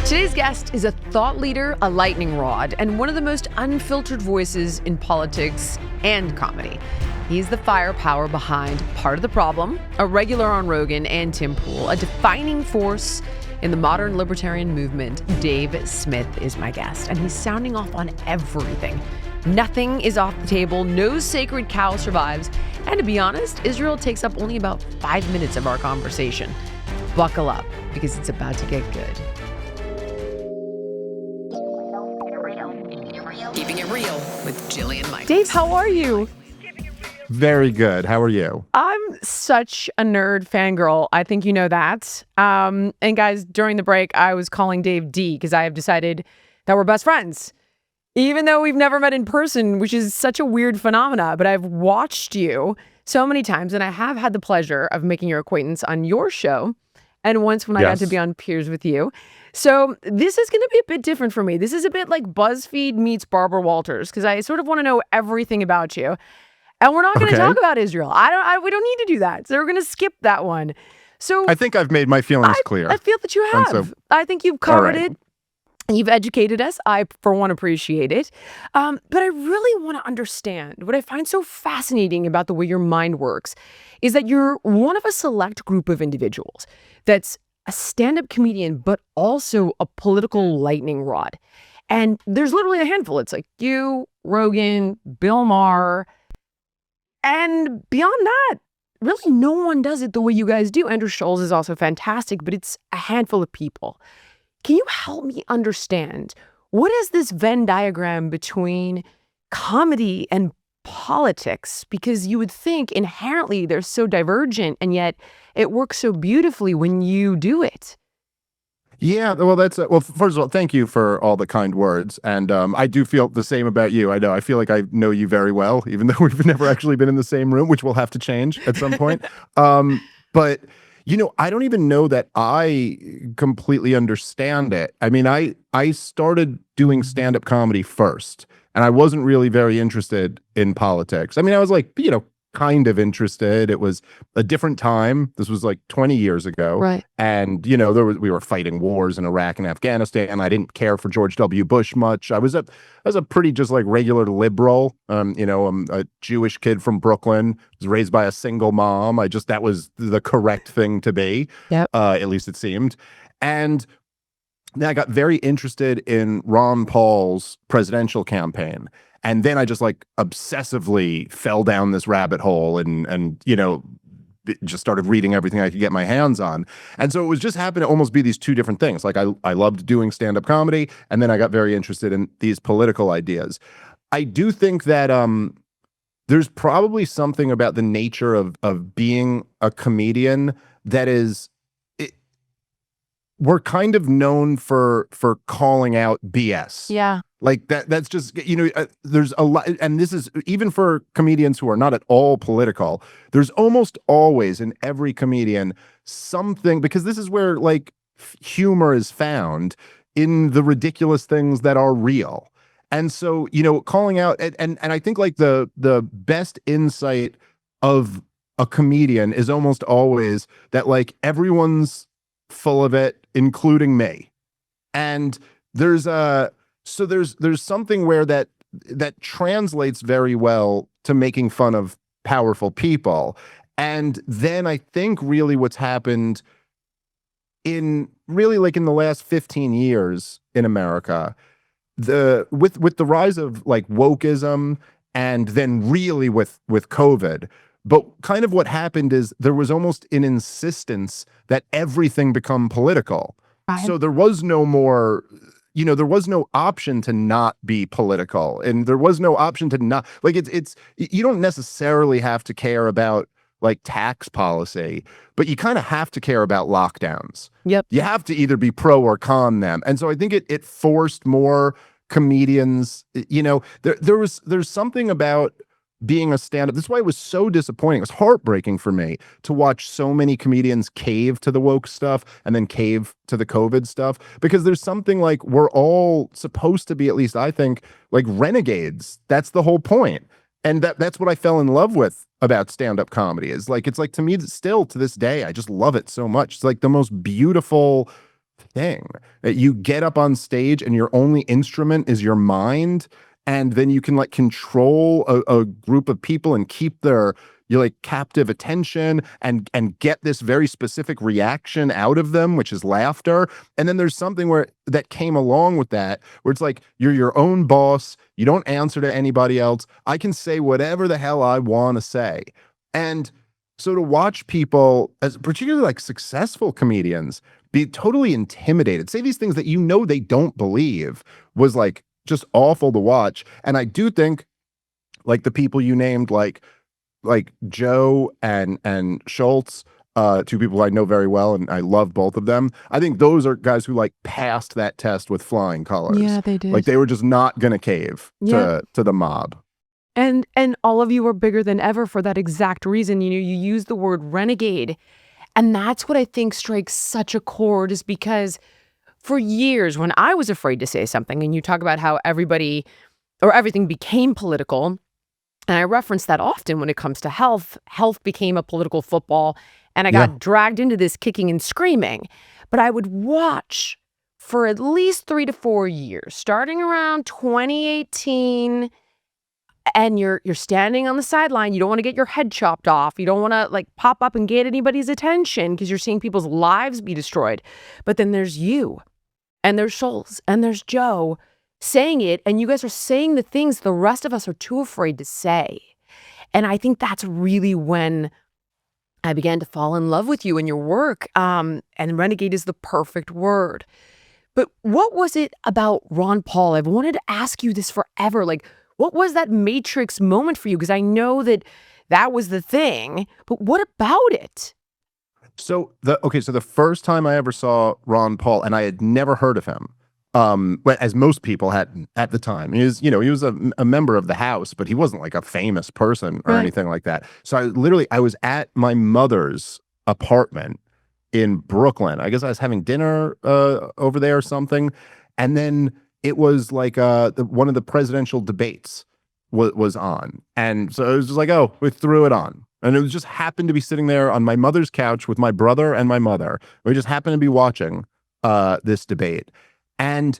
Today's guest is a thought leader, a lightning rod, and one of the most unfiltered voices in politics and comedy. He's the firepower behind Part of the Problem, a regular on Rogan and Tim Pool, a defining force in the modern libertarian movement. Dave Smith is my guest, and he's sounding off on everything. Nothing is off the table, no sacred cow survives, and to be honest, Israel takes up only about 5 minutes of our conversation. Buckle up, because it's about to get good. Keeping it real with Jillian Mike. Dave, how are you? Very good. How are you? I'm such a nerd fangirl. I think you know that. And guys, during the break, I was calling Dave D because I have decided that we're best friends. Even though we've never met in person, which is such a weird phenomena, but I've watched you so many times, and I have had the pleasure of making your acquaintance on your show, and once when I got to be on Peers with you. So this is going to be a bit different for me. This is a bit like BuzzFeed meets Barbara Walters, because I sort of want to know everything about you. And we're not going to talk about Israel. We don't need to do that. So we're going to skip that one. So I think I've made my feelings clear. I feel that you have. So, I think you've covered it. You've educated us. I, for one, appreciate it. But I really want to understand what I find so fascinating about the way your mind works is that you're one of a select group of individuals that's a stand-up comedian, but also a political lightning rod. And there's literally a handful. It's like you, Rogan, Bill Maher, and beyond that, really no one does it the way you guys do. Andrew Schulz is also fantastic, but it's a handful of people. Can you help me understand what is this Venn diagram between comedy and politics? Because you would think inherently they're so divergent, and yet it works so beautifully when you do it. Yeah, well, first of all, thank you for all the kind words. And I do feel the same about you. I feel like I know you very well, even though we've never actually been in the same room, which will have to change at some point. But I don't even know that I completely understand it. I mean, I started doing stand-up comedy first, and I wasn't really very interested in politics. I mean, I was like, kind of interested. It was a different time. This was like 20 years ago. Right. And, we were fighting wars in Iraq and Afghanistan, and I didn't care for George W. Bush much. I was a pretty just like regular liberal. I'm a Jewish kid from Brooklyn, was raised by a single mom. That was the correct thing to be. Yep. At least it seemed. And then I got very interested in Ron Paul's presidential campaign. And then I just like obsessively fell down this rabbit hole and just started reading everything I could get my hands on. And so it was just happened to almost be these two different things. Like I loved doing stand-up comedy, and then I got very interested in these political ideas. I do think that there's probably something about the nature of being a comedian that is, we're kind of known for calling out BS. Yeah. Like that's just, there's a lot, and this is even for comedians who are not at all political, there's almost always in every comedian something, because this is where like humor is found in the ridiculous things that are real. And so, calling out, and I think like the best insight of a comedian is almost always that like everyone's full of it, including me. And there's something where that translates very well to making fun of powerful people. And then I think really what's happened in the last 15 years in America, with the rise of like wokeism, and then really with COVID. But kind of what happened is there was almost an insistence that everything become political. Right. So there was no more, there was no option to not be political, and there was no option to not, like, it's you don't necessarily have to care about like tax policy, but you kind of have to care about lockdowns. Yep. You have to either be pro or con them. And so I think it forced more comedians, there's something about being a stand-up. That's why it was so disappointing. It was heartbreaking for me to watch so many comedians cave to the woke stuff and then cave to the COVID stuff, because there's something like we're all supposed to be, at least I think, like renegades. That's the whole point. And that's what I fell in love with about stand-up comedy, is like, it's like, to me still to this day, I just love it so much. It's like the most beautiful thing. You get up on stage and your only instrument is your mind, and then you can like control a group of people and keep their you like captive attention and get this very specific reaction out of them, which is laughter. And then there's something where that came along with that, where it's like you're your own boss, you don't answer to anybody else. I can say whatever the hell I want to say. And so to watch people, as particularly like successful comedians, be totally intimidated, say these things that you know they don't believe, was like just awful to watch. And I do think like the people you named, like Joe and Schultz, two people I know very well, and I love both of them. I think those are guys who like passed that test with flying colors. Yeah, they did. Like they were just not gonna cave to the mob. And all of you were bigger than ever for that exact reason. You know, you use the word renegade. And that's what I think strikes such a chord, is because for years when I was afraid to say something, and you talk about how everybody or everything became political, and I reference that often when it comes to health. Health became a political football, and I got dragged into this kicking and screaming. But I would watch for at least 3 to 4 years, starting around 2018, and you're standing on the sideline. You don't want to get your head chopped off. You don't want to like pop up and get anybody's attention because you're seeing people's lives be destroyed. But then there's you, and there's Schultz, and there's Joe, saying it, and you guys are saying the things the rest of us are too afraid to say. And I think that's really when I began to fall in love with you and your work. And renegade is the perfect word. But what was it about Ron Paul? I've wanted to ask you this forever. Like, what was that Matrix moment for you? Because I know that was the thing, but what about it? So the first time I ever saw Ron Paul, and I had never heard of him, as most people hadn't at the time. He was a member of the House, but he wasn't like a famous person or anything like that. So I was at my mother's apartment in Brooklyn. I guess I was having dinner over there or something, and then it was like one of the presidential debates was on, and so it was just like, oh, we threw it on. And it just happened to be sitting there on my mother's couch with my brother and my mother. We just happened to be watching this debate. And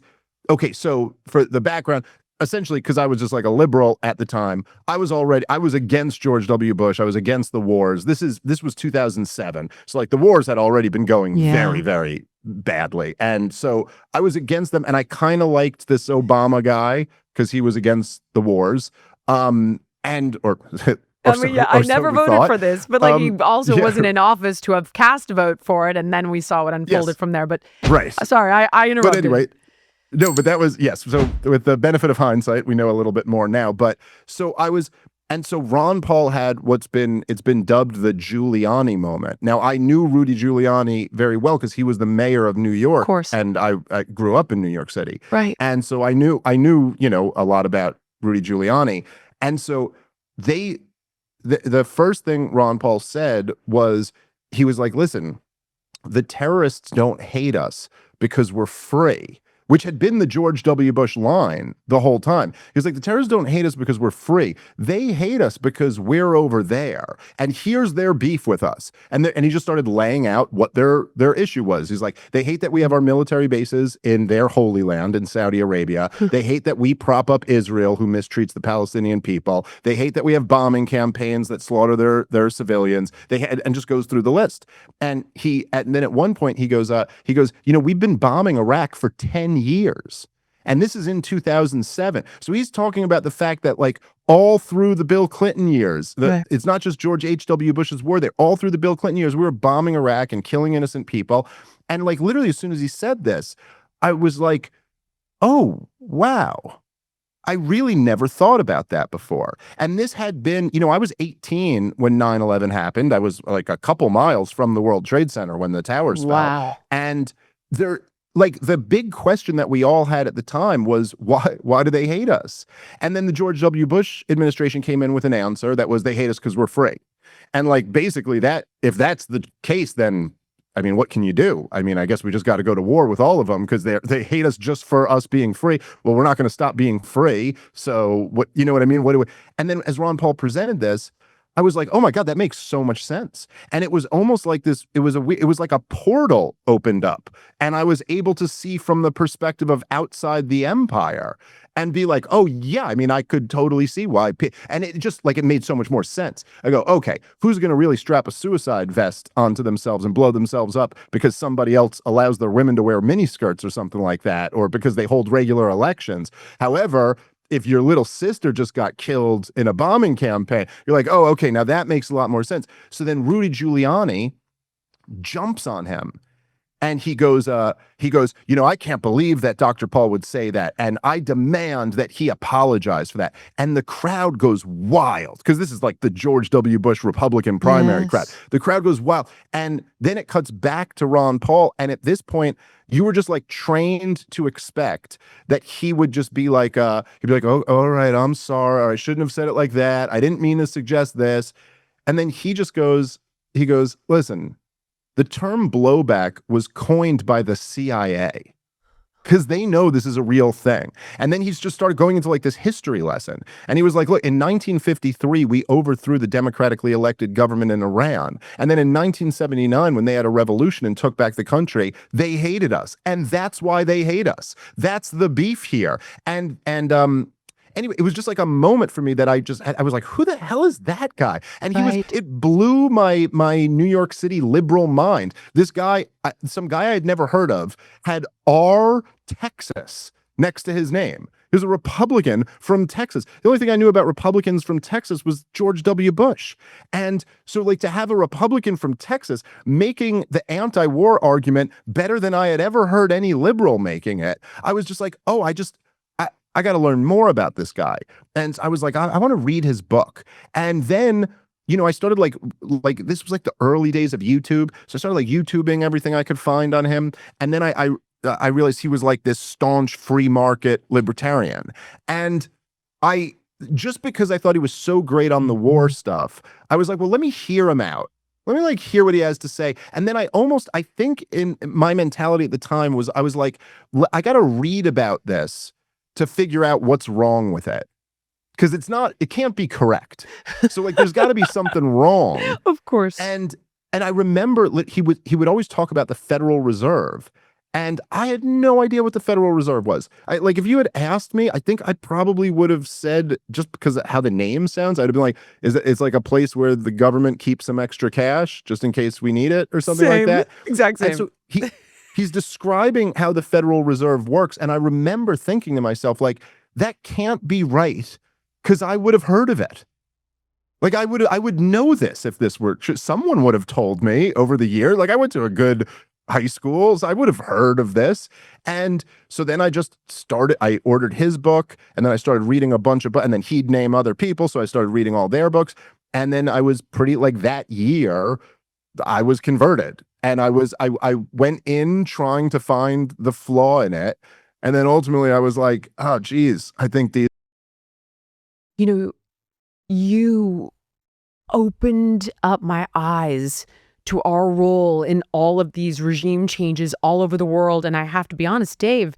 okay, so for the background, essentially, because I was just like a liberal at the time, I was against George W. Bush. I was against the wars. This was 2007. So like the wars had already been going very, very badly. And so I was against them. And I kind of liked this Obama guy because he was against the wars. I never voted for this, but like he also wasn't in office to have cast a vote for it, and then we saw it unfolded from there. But sorry, I interrupted. But anyway, no, but that was So with the benefit of hindsight, we know a little bit more now. But so Ron Paul had it's been dubbed the Giuliani moment. Now I knew Rudy Giuliani very well because he was the mayor of New York, of course, and I grew up in New York City, right? And so I knew a lot about Rudy Giuliani, and so the first thing Ron Paul said was, he was like, listen, the terrorists don't hate us because we're free, which had been the George W. Bush line the whole time. He's like, the terrorists don't hate us because we're free. They hate us because we're over there. And here's their beef with us. And he just started laying out what their issue was. He's like, they hate that we have our military bases in their holy land in Saudi Arabia. They hate that we prop up Israel, who mistreats the Palestinian people. They hate that we have bombing campaigns that slaughter their civilians. And just goes through the list. And then at one point he goes, we've been bombing Iraq for 10 years. And this is in 2007. So he's talking about the fact that like all through the Bill Clinton years, it's not just George H.W. Bush's war there, all through the Bill Clinton years, we were bombing Iraq and killing innocent people. And like literally as soon as he said this, I was like, oh, wow. I really never thought about that before. And this had been, I was 18 when 9/11 happened. I was like a couple miles from the World Trade Center when the towers fell. And like the big question that we all had at the time was, why do they hate us? And then the George W. Bush administration came in with an answer that was, they hate us because we're free. And like basically if that's the case, then I mean, what can you do? I mean, I guess we just got to go to war with all of them because they hate us just for us being free. Well, we're not going to stop being free. So what, you know what I mean? And then as Ron Paul presented this, I was like, oh my God, that makes so much sense. And it was almost like this, it was like a portal opened up. And I was able to see from the perspective of outside the empire and be like, oh yeah, I mean, I could totally see why. And it just like, it made so much more sense. I go, okay, who's going to really strap a suicide vest onto themselves and blow themselves up because somebody else allows their women to wear miniskirts or something like that, or because they hold regular elections? However, if your little sister just got killed in a bombing campaign, you're like, oh, okay, now that makes a lot more sense. So then Rudy Giuliani jumps on him. And he goes, you know, I can't believe that Dr. Paul would say that. And I demand that he apologize for that. And the crowd goes wild because this is like the George W. Bush Republican primary crowd. The crowd goes wild. And then it cuts back to Ron Paul. And at this point, you were just like trained to expect that he would just be like, he'd be like, oh, all right, I'm sorry. Or I shouldn't have said it like that. I didn't mean to suggest this. And then he goes, listen, the term blowback was coined by the CIA because they know this is a real thing. And then he's just started going into like this history lesson. And he was like, look, in 1953, we overthrew the democratically elected government in Iran. And then in 1979, when they had a revolution and took back the country, they hated us. And that's why they hate us. That's the beef here. Anyway, it was just like a moment for me that I was like, who the hell is that guy? And it blew my New York City liberal mind. This guy, some guy I had never heard of, had R Texas next to his name. He was a Republican from Texas. The only thing I knew about Republicans from Texas was George W. Bush. And so like to have a Republican from Texas making the anti-war argument better than I had ever heard any liberal making it, I was just like, oh, I got to learn more about this guy. And I was like, I want to read his book. And then, you know, I started like this was like the early days of YouTube. So I started like YouTubing everything I could find on him. And then I realized he was like this staunch free market libertarian. And just because I thought he was so great on the war stuff, I was like, well, let me hear him out. Let me like hear what he has to say. And then I think in my mentality at the time was, I was like, I got to read about this to figure out what's wrong with it. Because it can't be correct. So like, there's gotta be something wrong. Of course. And I remember he would always talk about the Federal Reserve. And I had no idea what the Federal Reserve was. Like, if you had asked me, I think I probably would have said, just because of how the name sounds, I'd have been like, it's like a place where the government keeps some extra cash just in case we need it or something like that. Exact same. And so he's describing how the Federal Reserve works. And I remember thinking to myself, like, that can't be right, because I would have heard of it. Like, I would know this if this were true. Someone would have told me over the year. Like, I went to a good high schools. I would have heard of this. And so then I ordered his book, and then I started reading a bunch of books, and then he'd name other people. So I started reading all their books. And then I was pretty, like, that year, I was converted. And I went in trying to find the flaw in it. And then ultimately I was like, oh, geez, I think these. You know, you opened up my eyes to our role in all of these regime changes all over the world. And I have to be honest, Dave,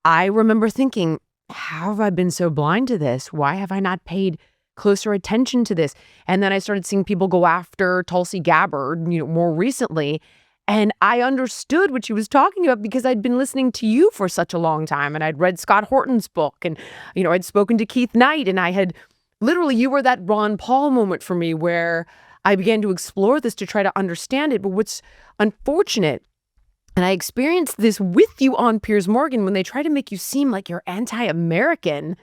I remember thinking, how have I been so blind to this? Why have I not paid closer attention to this? And then I started seeing people go after Tulsi Gabbard, you know, more recently. And I understood what she was talking about because I'd been listening to you for such a long time. And I'd read Scott Horton's book, and, you know, I'd spoken to Keith Knight, and I had literally, you were that Ron Paul moment for me where I began to explore this to try to understand it. But what's unfortunate, and I experienced this with you on Piers Morgan, when they try to make you seem like you're anti-American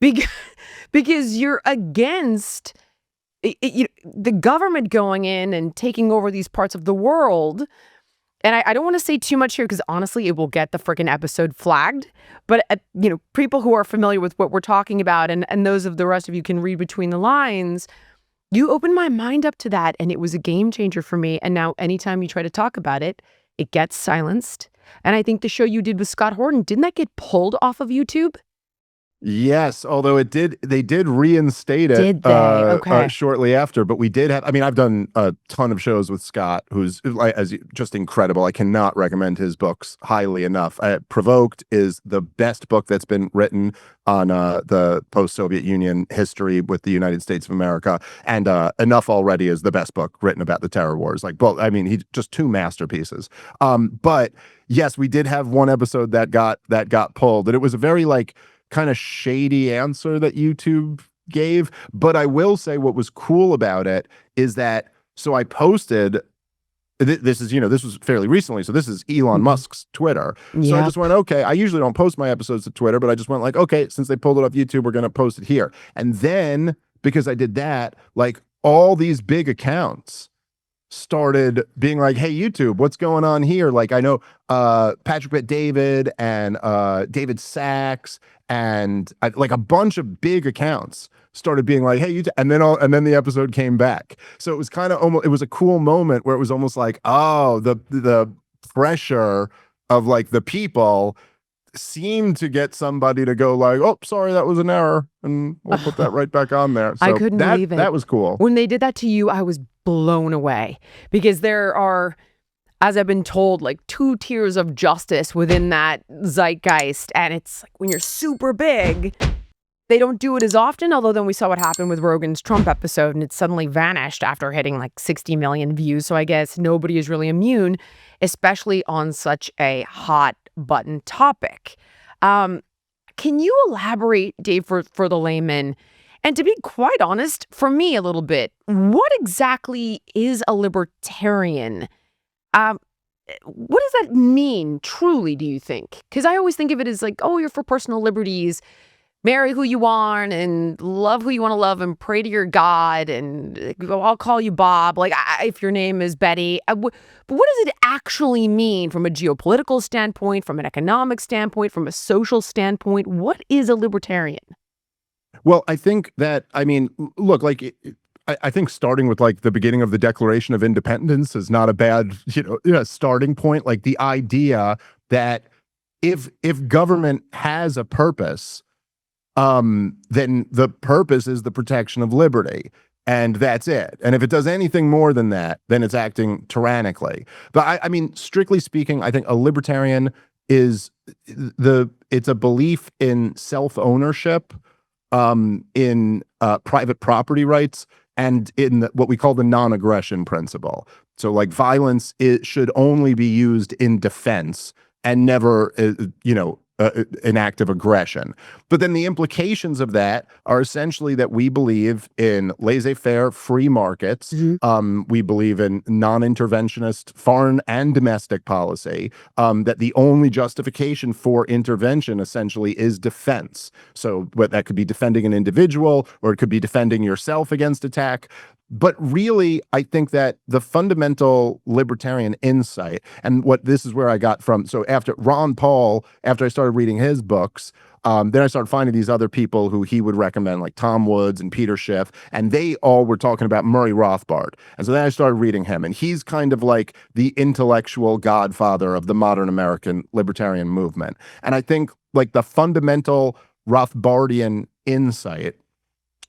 because you're against the government going in and taking over these parts of the world. And I don't want to say too much here because honestly, it will get the freaking episode flagged. But, you know, people who are familiar with what we're talking about, and those of the rest of you can read between the lines, you opened my mind up to that, and it was a game changer for me. And now anytime you try to talk about it, it gets silenced. And I think the show you did with Scott Horton, didn't that get pulled off of YouTube? Yes, although they did reinstate it Did they? Okay. shortly after, but we did have, I mean, I've done a ton of shows with Scott, who's like just incredible. I cannot recommend his books highly enough. Provoked is the best book that's been written on the post-Soviet Union history with the United States of America, and Enough Already is the best book written about the terror wars. Like, both, I mean, he just two masterpieces. But yes, we did have one episode that got pulled, and it was a very like kind of shady answer that YouTube gave. But I will say what was cool about it is that, so I posted, this is, this was fairly recently. So this is Elon Musk's Twitter. So I just went, okay, I usually don't post my episodes to Twitter, but I just went like, okay, since they pulled it off YouTube, we're going to post it here. And then because I did that, like all these big accounts started being like, hey, YouTube, what's going on here? Like, I know Patrick Bet-David and David Sachs and like a bunch of big accounts started being like, hey, YouTube, and then the episode came back. So it was kind of almost, it was a cool moment where it was almost like, oh, the pressure of like the people seemed to get somebody to go like, oh, sorry, that was an error, and we'll put that right back on there. So I couldn't believe it. That was cool. When they did that to you, I was blown away, because there are, as I've been told, like two tiers of justice within that zeitgeist. And it's like when you're super big, they don't do it as often. Although then we saw what happened with Rogan's Trump episode, and it suddenly vanished after hitting like 60 million views. So I guess nobody is really immune, especially on such a hot button topic. Can you elaborate, Dave, for the layman? And to be quite honest, for me a little bit, what exactly is a libertarian? What does that mean, truly, do you think? Because I always think of it as like, oh, you're for personal liberties, marry who you want and love who you want to love and pray to your God, and I'll call you Bob, like if your name is Betty. But what does it actually mean from a geopolitical standpoint, from an economic standpoint, from a social standpoint? What is a libertarian? Well, I think that, I mean, look, like, I think starting with like the beginning of the Declaration of Independence is not a bad, starting point. Like the idea that if government has a purpose, then the purpose is the protection of liberty. And that's it. And if it does anything more than that, then it's acting tyrannically. But I mean, strictly speaking, I think a libertarian is it's a belief in self-ownership, in private property rights, and in what we call the non-aggression principle. So like violence, it should only be used in defense and never, an act of aggression. But then the implications of that are essentially that we believe in laissez-faire free markets. We believe in non-interventionist foreign and domestic policy, that the only justification for intervention essentially is defense. So that could be defending an individual, or it could be defending yourself against attack. But really, I think that the fundamental libertarian insight, and what this is where I got from, so after Ron Paul, after I started reading his books, then I started finding these other people who he would recommend, like Tom Woods and Peter Schiff, and they all were talking about Murray Rothbard. And so then I started reading him, and he's kind of like the intellectual godfather of the modern American libertarian movement. And I think like the fundamental Rothbardian insight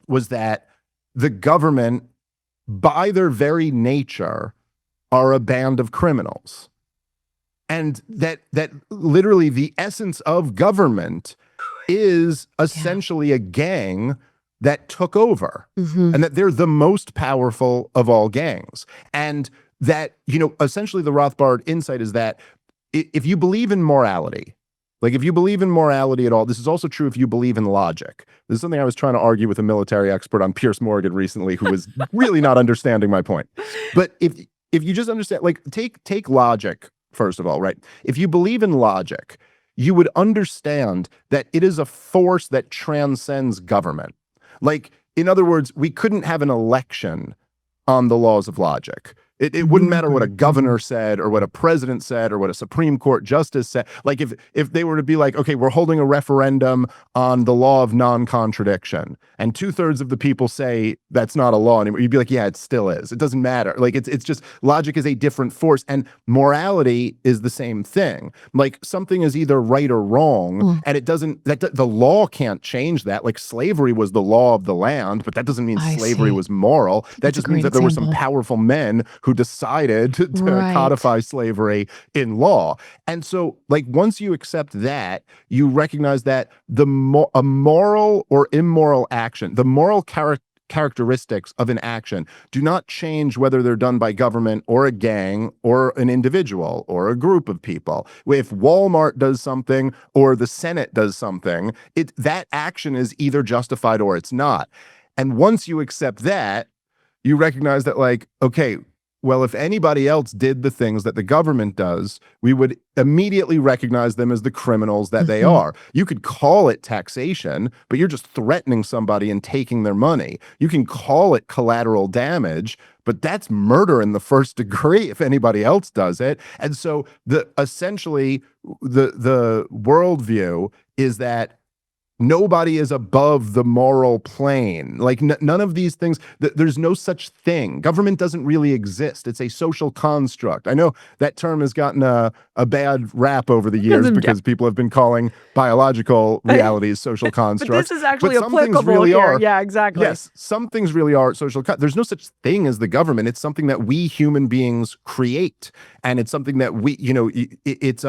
was that the government, by their very nature, are a band of criminals. And that literally the essence of government is essentially a gang that took over, and that they're the most powerful of all gangs. And that, essentially the Rothbard insight is that if you believe in morality, like if you believe in morality at all, this is also true if you believe in logic. This is something I was trying to argue with a military expert on Piers Morgan recently, who was really not understanding my point. But if you just understand, like take logic, first of all, right? If you believe in logic, you would understand that it is a force that transcends government. Like, in other words, we couldn't have an election on the laws of logic. It wouldn't matter what a governor said or what a president said or what a Supreme Court justice said. Like if they were to be like, okay, we're holding a referendum on the law of non-contradiction, and 2/3 of the people say that's not a law anymore, you'd be like, yeah, it still is. It doesn't matter. Like it's just logic is a different force, and morality is the same thing. Like something is either right or wrong, and it doesn't. The law can't change that. Like slavery was the law of the land, but that doesn't mean slavery was moral. That just means that there were some powerful men who decided to codify slavery in law. And so, like, once you accept that, you recognize that a moral or immoral action, the moral characteristics of an action do not change whether they're done by government or a gang or an individual or a group of people. If Walmart does something or the Senate does something, that action is either justified or it's not. And once you accept that, you recognize that, like, okay, well, if anybody else did the things that the government does, we would immediately recognize them as the criminals that they are. You could call it taxation, but you're just threatening somebody and taking their money. You can call it collateral damage, but that's murder in the first degree if anybody else does it. And so essentially the worldview is that nobody is above the moral plane. Like none of these things, there's no such thing. Government doesn't really exist. It's a social construct. I know that term has gotten a bad rap over the years because people have been calling biological realities social constructs. But this is actually applicable really here. Yeah, exactly. Yes, some things really are social. There's no such thing as the government. It's something that we human beings create. And it's something that we, it's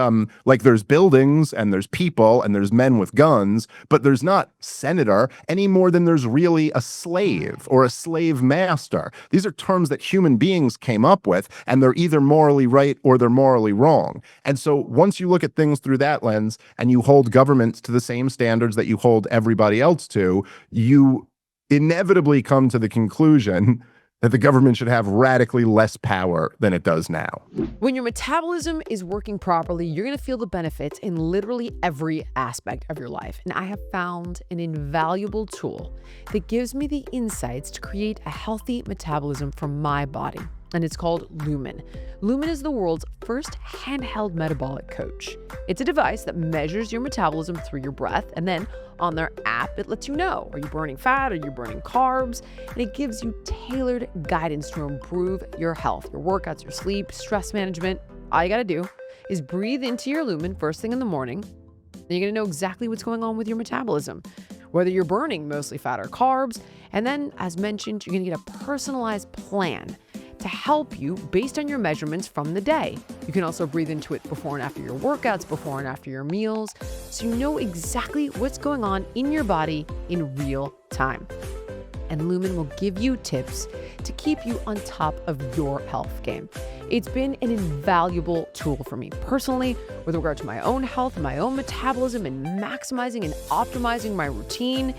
like there's buildings and there's people and there's men with guns, but there's not senator any more than there's really a slave or a slave master. These are terms that human beings came up with, and they're either morally right or they're morally wrong. And so once you look at things through that lens and you hold governments to the same standards that you hold everybody else to, you inevitably come to the conclusion that the government should have radically less power than it does now. When your metabolism is working properly, you're going to feel the benefits in literally every aspect of your life. And I have found an invaluable tool that gives me the insights to create a healthy metabolism for my body. And it's called Lumen. Lumen is the world's first handheld metabolic coach. It's a device that measures your metabolism through your breath, and then on their app, it lets you know, are you burning fat, are you burning carbs? And it gives you tailored guidance to improve your health, your workouts, your sleep, stress management. All you gotta do is breathe into your Lumen first thing in the morning, and you're gonna know exactly what's going on with your metabolism, whether you're burning mostly fat or carbs. And then, as mentioned, you're gonna get a personalized plan to help you based on your measurements from the day. You can also breathe into it before and after your workouts, before and after your meals, so you know exactly what's going on in your body in real time. And Lumen will give you tips to keep you on top of your health game. It's been an invaluable tool for me personally with regard to my own health, my own metabolism, and maximizing and optimizing my routine.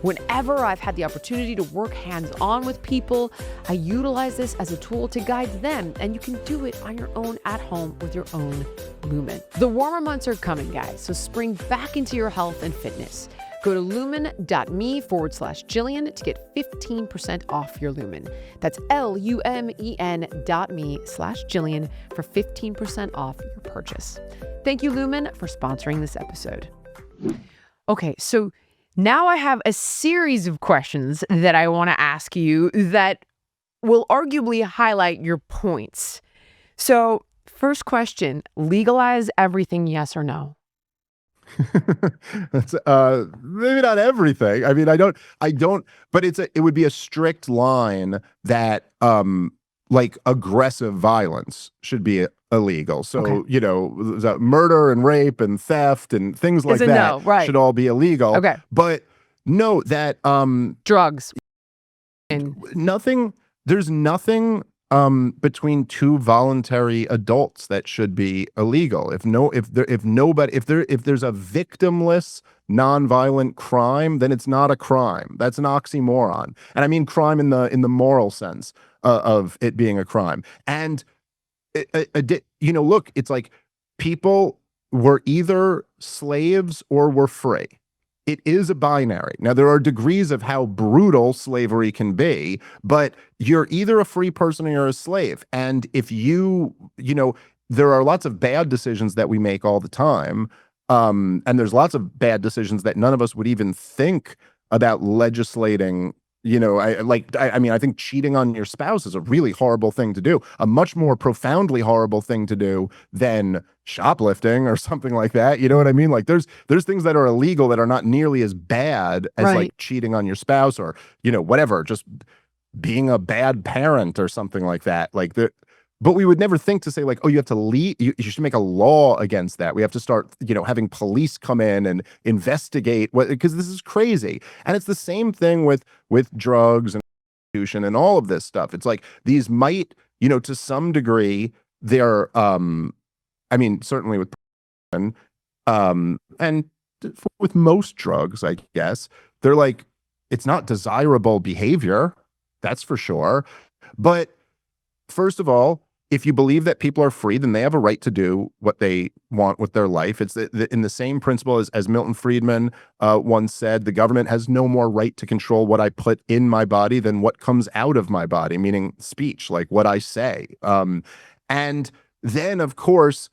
Whenever I've had the opportunity to work hands-on with people, I utilize this as a tool to guide them, and you can do it on your own at home with your own Lumen. The warmer months are coming, guys, so spring back into your health and fitness. Go to lumen.me/Jillian to get 15% off your Lumen. That's LUMEN.me/Jillian for 15% off your purchase. Thank you, Lumen, for sponsoring this episode. Okay, so now I have a series of questions that I want to ask you that will arguably highlight your points. So, first question, legalize everything, yes or no? That's maybe not everything. I mean, I don't, but it would be a strict line that like aggressive violence should be illegal. So, murder and rape and theft and things like that should all be illegal. Okay. But no, that drugs. There's nothing between two voluntary adults that should be illegal. If there's a victimless nonviolent crime, then it's not a crime. That's an oxymoron. And I mean crime in the moral sense of it being a crime. And look, it's like people were either slaves or were free. it is a binary. Now, there are degrees of how brutal slavery can be, but you're either a free person or you're a slave. And if there are lots of bad decisions that we make all the time. And there's lots of bad decisions that none of us would even think about legislating. I think cheating on your spouse is a really horrible thing to do, a much more profoundly horrible thing to do than shoplifting or something like that. You know what I mean? Like there's things that are illegal that are not nearly as bad as like cheating on your spouse or, whatever, just being a bad parent or something like that. But we would never think to say like, oh, you have to leave. You should make a law against that. We have to start, having police come in and investigate because this is crazy. And it's the same thing with drugs and prostitution and all of this stuff. It's like these might, to some degree, they're, certainly with, and with most drugs, I guess, they're like, it's not desirable behavior. That's for sure. But first of all, if you believe that people are free, then they have a right to do what they want with their life. It's in the same principle as Milton Friedman once said, the government has no more right to control what I put in my body than what comes out of my body, meaning speech, like what I say. And then, of course,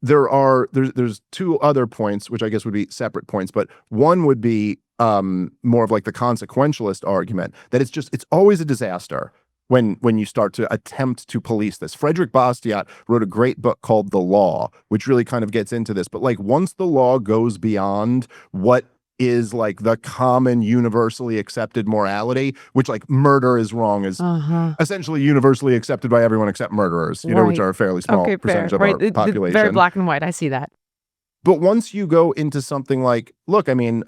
there's two other points, which I guess would be separate points, but one would be more of like the consequentialist argument that it's always a disaster when you start to attempt to police this. Frederick Bastiat wrote a great book called The Law, which really kind of gets into this. But like once the law goes beyond what is like the common universally accepted morality, which like murder is wrong is essentially universally accepted by everyone except murderers, which are a fairly small percentage of our population. Very black and white. I see that. But once you go into something like, look, I mean,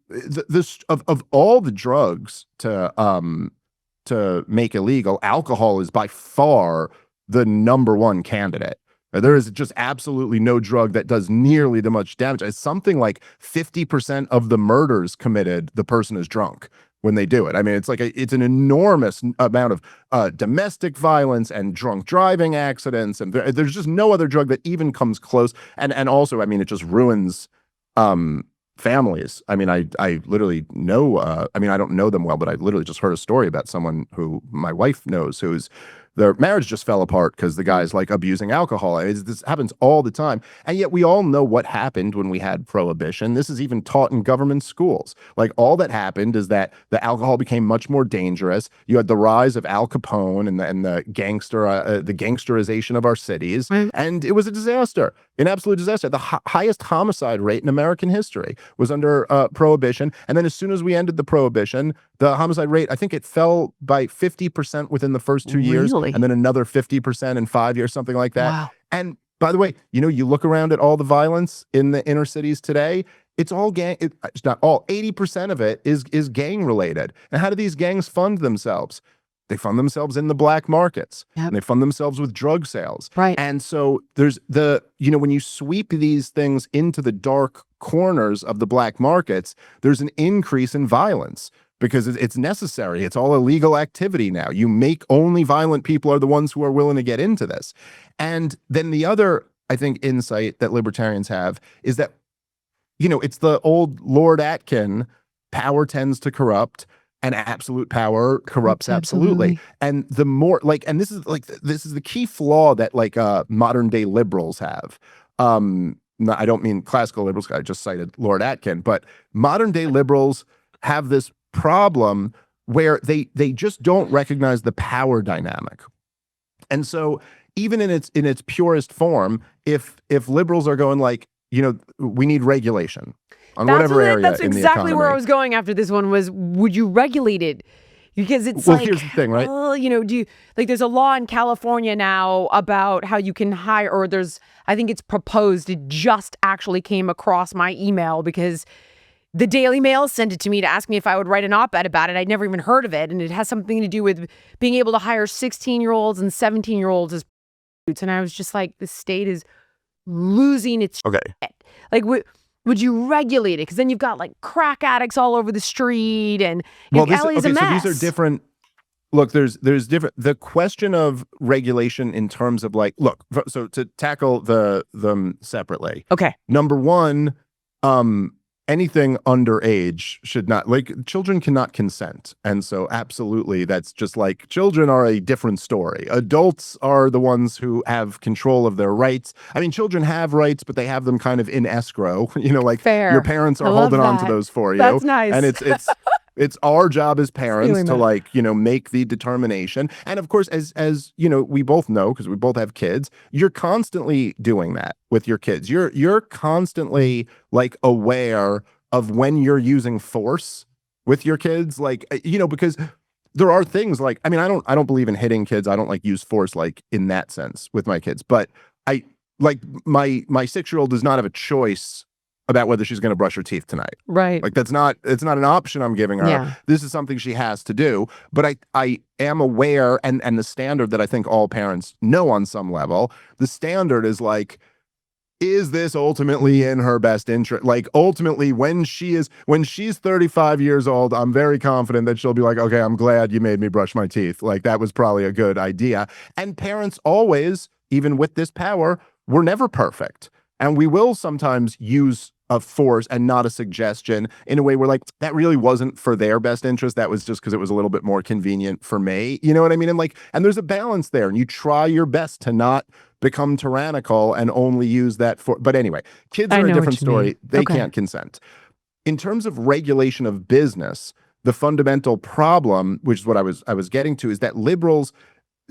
this of all the drugs to make illegal, alcohol is by far the number one candidate. There is just absolutely no drug that does nearly the much damage. It's something like 50% of the murders committed, the person is drunk when they do it. I mean, it's an enormous amount of domestic violence and drunk driving accidents. And there's just no other drug that even comes close. And also, I mean, it just ruins families. I mean, I literally know, I don't know them well, but I literally just heard a story about someone who my wife knows their marriage just fell apart because the guy's like abusing alcohol. This happens all the time. And yet we all know what happened when we had prohibition. This is even taught in government schools. Like all that happened is that the alcohol became much more dangerous. You had the rise of Al Capone and the gangsterization of our cities. And it was a disaster, an absolute disaster. The highest homicide rate in American history was under prohibition. And then as soon as we ended the prohibition, the homicide rate, I think it fell by 50% within the first 2 years. And then another 50% in 5 years, something like that. Wow. And by the way, you look around at all the violence in the inner cities today, it's all it's not all, 80% of it is gang related. And how do these gangs fund themselves? They fund themselves in the black markets. Yep. And they fund themselves with drug sales. Right. And so there's when you sweep these things into the dark corners of the black markets, there's an increase in violence. Because it's necessary. It's all illegal activity now. You make only violent people are the ones who are willing to get into this. And then the other, I think, insight that libertarians have is that, it's the old Lord Atkin, power tends to corrupt and absolute power corrupts absolutely. And the more and this is the key flaw that modern day liberals have. I don't mean classical liberals. I just cited Lord Atkin, but modern day liberals have this problem where they just don't recognize the power dynamic. And so even in its purest form, if liberals are going we need regulation on whatever area that's in the exactly economy. where I was going after this one was, would you regulate it? Because it's here's the thing, right? There's a law in California now about how you can hire, or I think it's proposed. It just actually came across my email because the Daily Mail sent it to me to ask me if I would write an op-ed about it. I'd never even heard of it. And it has something to do with being able to hire 16-year-olds and 17-year-olds as prostitutes. And I was just like, the state is losing its shit. Like, would you regulate it? Because then you've got crack addicts all over the street and LA's a mess. So these are different. Look, there's different. The question of regulation in terms of so to tackle them separately. Okay. Number one, anything underage should not, like, children cannot consent. And so absolutely, that's just like, children are a different story. Adults are the ones who have control of their rights. I mean, children have rights, but they have them kind of in escrow, like your Fair. parents I are love holding on to that. those for you. That's nice. And it's our job as parents Stealing to, that. like, make the determination. And of course, as we both know, because we both have kids, you're constantly doing that with your kids. You're constantly, like, aware of when you're using force with your kids, like, because there are things like, I mean, I don't believe in hitting kids. I don't, like, use force, like, in that sense with my kids, but I, like, my 6-year-old does not have a choice about whether she's going to brush her teeth tonight. Right. Like, it's not an option I'm giving her. Yeah. This is something she has to do. But I am aware, and the standard that I think all parents know on some level, the standard is, like, is this ultimately in her best interest? Like, ultimately, when she's 35 years old, I'm very confident that she'll be like, okay, I'm glad you made me brush my teeth. Like, that was probably a good idea. And parents always, even with this power, we're never perfect. And we will sometimes use a force and not a suggestion in a way where, like, that really wasn't for their best interest. That was just because it was a little bit more convenient for me. You know what I mean? And there's a balance there, and you try your best to not become tyrannical and only use that for. But anyway, kids are a different story. They can't consent. In terms of regulation of business, the fundamental problem, which is what I was getting to, is that liberals,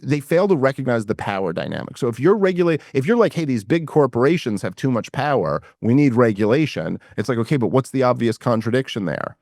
they fail to recognize the power dynamic. So if you're like, hey, these big corporations have too much power, we need regulation. It's like, okay, but what's the obvious contradiction there?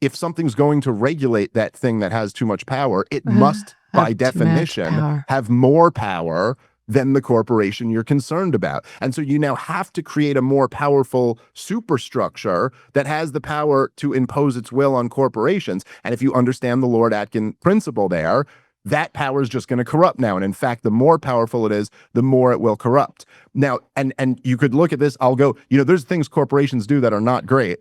If something's going to regulate that thing that has too much power, it must, by definition, have more power than the corporation you're concerned about. And so you now have to create a more powerful superstructure that has the power to impose its will on corporations. And if you understand the Lord Atkin principle there, that power is just going to corrupt now. And in fact, the more powerful it is, the more it will corrupt. Now, and you could look at this, I'll go, there's things corporations do that are not great.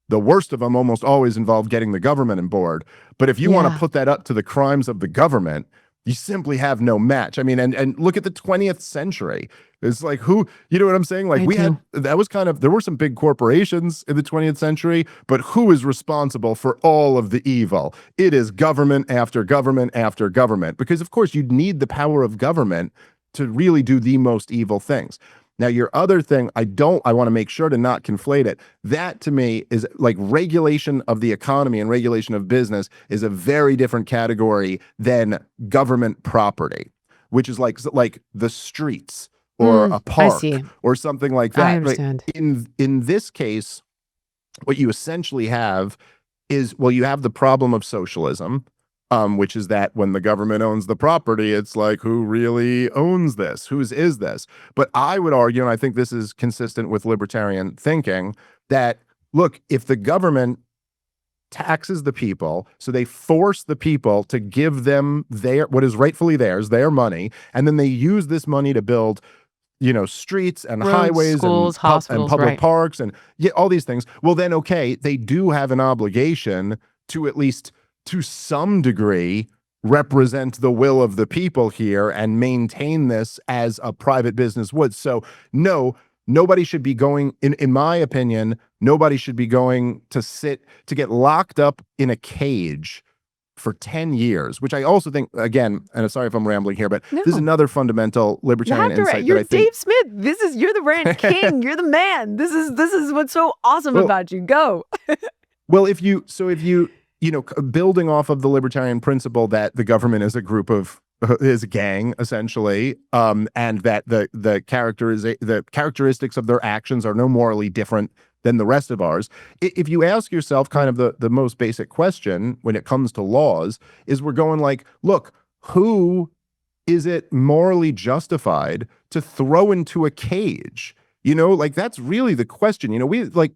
The worst of them almost always involve getting the government on board. But if you want to put that up to the crimes of the government, you simply have no match. I mean, and look at the 20th century. It's like, who, you know what I'm saying? Like, there were some big corporations in the 20th century, but who is responsible for all of the evil? It is government after government after government, because of course you'd need the power of government to really do the most evil things. Now, your other thing, I want to make sure to not conflate it. That to me is like regulation of the economy and regulation of business is a very different category than government property, which is like the streets or a park or something like that. I understand. Right? In this case, what you essentially have is, well, you have the problem of socialism, which is that when the government owns the property, it's like, who really owns this? Whose is this? But I would argue, and I think this is consistent with libertarian thinking, that, look, if the government taxes the people, so they force the people to give them what is rightfully theirs, their money, and then they use this money to build streets and roads, highways, schools, and hospitals, and public parks, and all these things. Well, then, okay, they do have an obligation to, at least to some degree, represent the will of the people here and maintain this as a private business would. So no, nobody should be going, in my opinion, nobody should be going to get locked up in a cage for 10 years, which I also think, again, and I'm sorry if I'm rambling here, but this is another fundamental libertarian insight. You're Dave Smith. You're the rant king. You're the man. This is what's so awesome about you. Go. Well, if you building off of the libertarian principle that the government is a group of, is a gang, essentially, and that the characteristics of their actions are no morally different than the rest of ours. If you ask yourself kind of the most basic question when it comes to laws, is we're going like, look, who is it morally justified to throw into a cage? Like, that's really the question.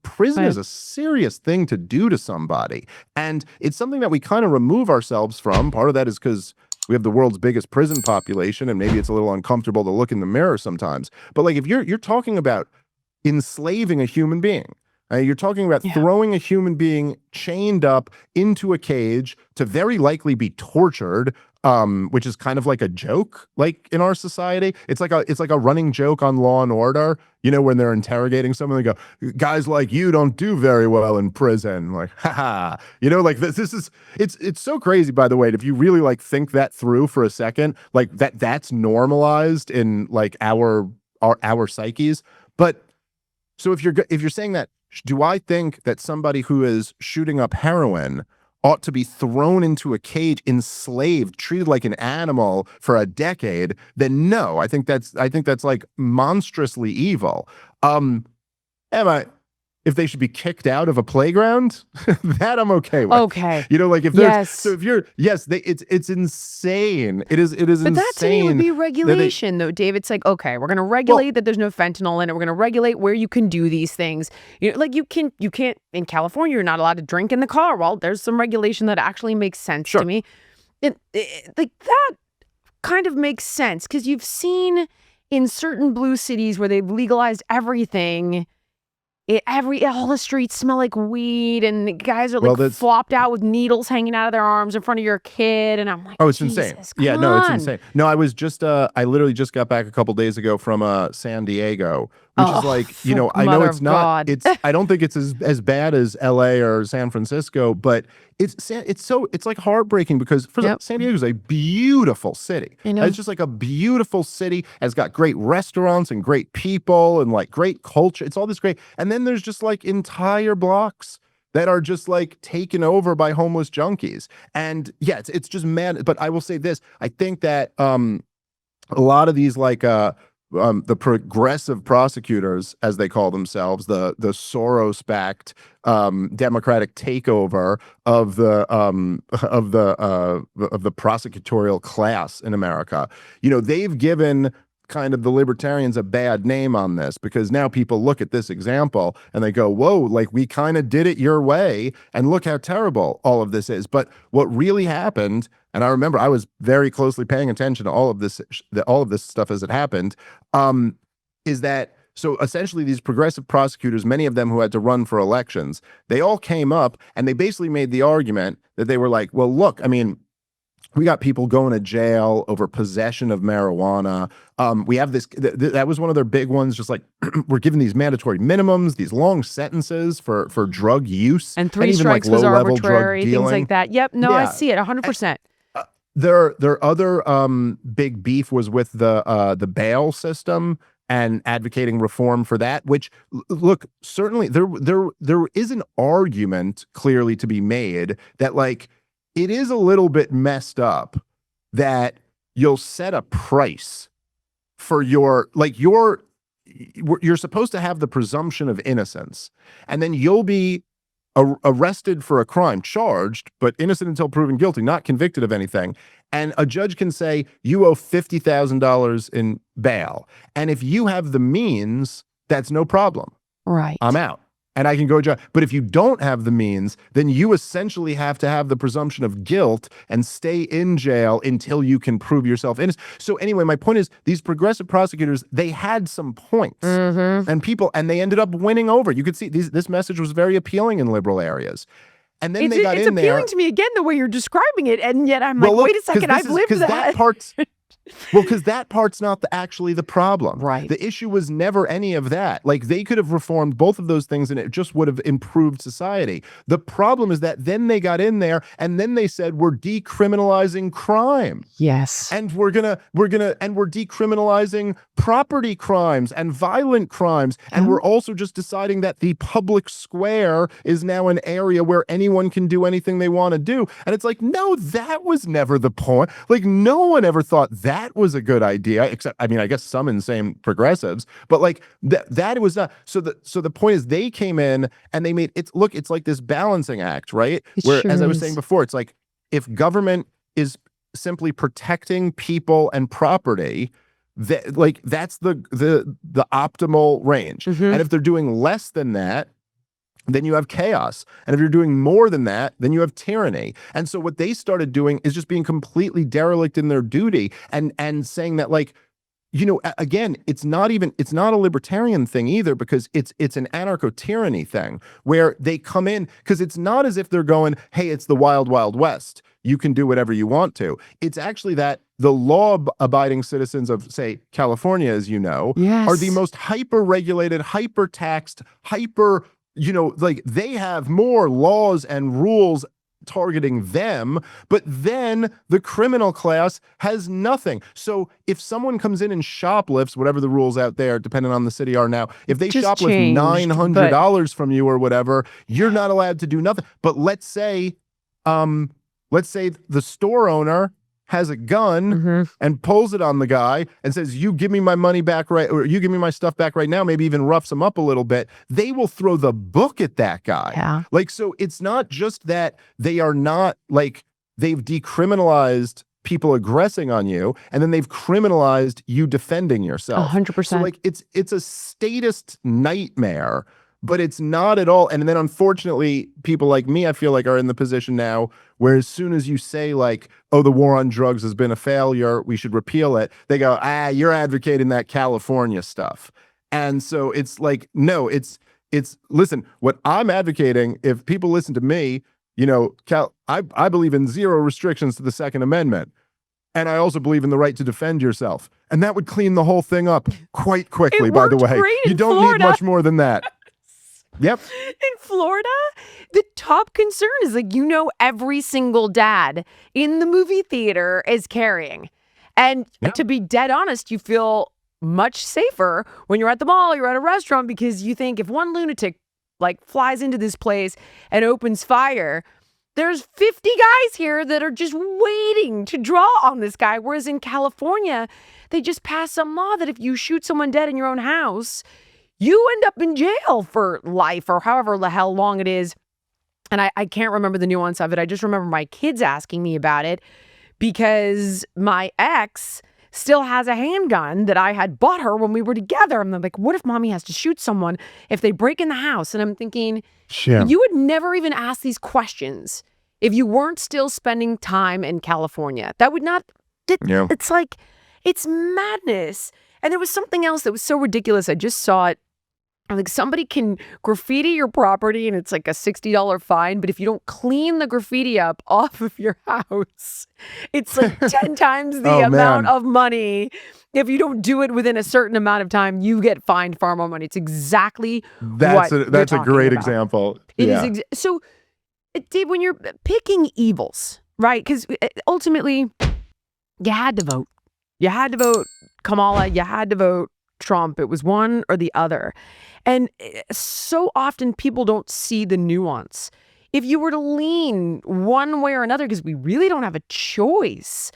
Prison is a serious thing to do to somebody. And it's something that we kind of remove ourselves from. Part of that is because we have the world's biggest prison population, and maybe it's a little uncomfortable to look in the mirror sometimes. But like, if you're talking about enslaving a human being, you're talking about throwing a human being chained up into a cage to very likely be tortured which is kind of like a joke, like in our society. It's like a running joke on Law and Order. When they're interrogating someone, they go, "Guys like you don't do very well in prison." Like, haha. Like this is it's so crazy. By the way, if you really like think that through for a second, like that's normalized in like our psyches. But so if you're saying that, do I think that somebody who is shooting up heroin ought to be thrown into a cage, enslaved, treated like an animal for a decade? Then no, I think that's like monstrously evil. If they should be kicked out of a playground, that I'm okay with. Okay. Like if there's it's insane. It is insane. But that to me would be regulation, though, Dave. It's like, okay, we're going to regulate that there's no fentanyl in it. We're going to regulate where you can do these things. Like you can't in California, you're not allowed to drink in the car. Well, there's some regulation that actually makes sense to me. Like that kind of makes sense because you've seen in certain blue cities where they've legalized everything. All the streets smell like weed, and the guys are like flopped out with needles hanging out of their arms in front of your kid, and I'm like, oh, it's insane. Yeah, no, it's insane. No, I was just I literally just got back a couple days ago from San Diego, which is like, I know it's not, I don't think it's as bad as LA or San Francisco, but it's like heartbreaking because San Diego is a beautiful city. It's just like a beautiful city. It's got great restaurants and great people and like great culture. It's all this great. And then there's just like entire blocks that are just like taken over by homeless junkies. And yeah, it's just mad. But I will say this, I think that a lot of these like the progressive prosecutors, as they call themselves, the Soros-backed Democratic takeover of the prosecutorial class in America. They've given kind of the libertarians a bad name on this because now people look at this example and they go, whoa, like we kind of did it your way and look how terrible all of this is. But what really happened, and I remember I was very closely paying attention to all of this stuff as it happened, is that so essentially these progressive prosecutors, many of them who had to run for elections, they all came up and they basically made the argument that they were like, well, look, I mean, we got people going to jail over possession of marijuana. We have this, that was one of their big ones, just like we're giving these mandatory minimums, these long sentences for drug use. And 3 strikes like was arbitrary, things like that. Yep, no, I see it 100%. Their other big beef was with the bail system and advocating reform for that, which, look, certainly there is an argument clearly to be made that like, it is a little bit messed up that you'll set a price for you're supposed to have the presumption of innocence, and then you'll be arrested for a crime, charged, but innocent until proven guilty, not convicted of anything. And a judge can say, you owe $50,000 in bail. And if you have the means, that's no problem. Right. I'm out. And I can go judge. But if you don't have the means, then you essentially have to have the presumption of guilt and stay in jail until you can prove yourself innocent. So anyway, my point is these progressive prosecutors, they had some points and they ended up winning over. You could see this message was very appealing in liberal areas. And then they got in there. It's appealing to me again, the way you're describing it. And yet I'm like, wait a second, I've lived that. Because that part's not actually the problem. Right. The issue was never any of that. Like they could have reformed both of those things and it just would have improved society. The problem is that then they got in there and then they said, we're decriminalizing crime. Yes. And we're decriminalizing property crimes and violent crimes. And we're also just deciding that the public square is now an area where anyone can do anything they want to do. And it's like, no, that was never the point. Like no one ever thought that was a good idea, except, I mean, I guess some insane progressives, but like that was not. So the point is they came in and they made it's like this balancing act, right? As I was saying before, it's like if government is simply protecting people and property, that's the optimal range. And if they're doing less than that, then you have chaos. And if you're doing more than that, then you have tyranny. And so what they started doing is just being completely derelict in their duty and saying that, like, you know, again, it's not a libertarian thing either, because it's an anarcho-tyranny thing where they come in, because it's not as if they're going, hey, it's the wild, wild west. you can do whatever you want to. It's actually that the law-abiding citizens of, say, California, as you know, are the most hyper-regulated, hyper-taxed, like they have more laws and rules targeting them, but then the criminal class has nothing. So if someone comes in and shoplifts, whatever the rules out there, depending on the city are now, if they shoplift $900 from you or whatever, you're not allowed to do nothing. But let's say the store owner has a gun and pulls it on the guy and says, you give me my money back or you give me my stuff back right now, maybe even roughs him up a little bit, they will throw the book at that guy. Yeah. Like, so it's not just that they are not like, they've decriminalized people aggressing on you, and then they've criminalized you defending yourself. 100%. So like, it's a statist nightmare, but it's not at all. And then unfortunately, people like me, I feel like, are in the position now where as soon as you say like, oh, the war on drugs has been a failure, we should repeal it, they go, you're advocating that California stuff. And so it's like, no, it's listen, what I'm advocating, if people listen to me, you know, I believe in zero restrictions to the Second Amendment. And I also believe in the right to defend yourself. And that would clean the whole thing up quite quickly, by the way. You don't need much more than that. Yep. In Florida, the top concern is like, you know, every single dad in the movie theater is carrying. And to be dead honest, you feel much safer when you're at the mall, you're at a restaurant, because you think if one lunatic like flies into this place and opens fire, there's 50 guys here that are just waiting to draw on this guy. Whereas in California, they just passed some law that if you shoot someone dead in your own house, you end up in jail for life or however the hell long it is. And I can't remember the nuance of it. I just remember my kids asking me about it because my ex still has a handgun that I had bought her when we were together. And they're like, what if mommy has to shoot someone if they break in the house? And I'm thinking, you would never even ask these questions if you weren't still spending time in California. That would not, it's like, it's madness. And there was something else that was so ridiculous. I just saw it. Like somebody can graffiti your property and it's like a $60 fine, but if you don't clean the graffiti up off of your house, it's like 10 times the amount of money. If you don't do it within a certain amount of time, you get fined far more money. It's exactly that's a great example. It is. So, Dave, when you're picking evils, right? Because ultimately, you had to vote. You had to vote Kamala. You had to vote Trump. It was one or the other. And so often people don't see the nuance. If you were to lean one way or another, because we really don't have a choice,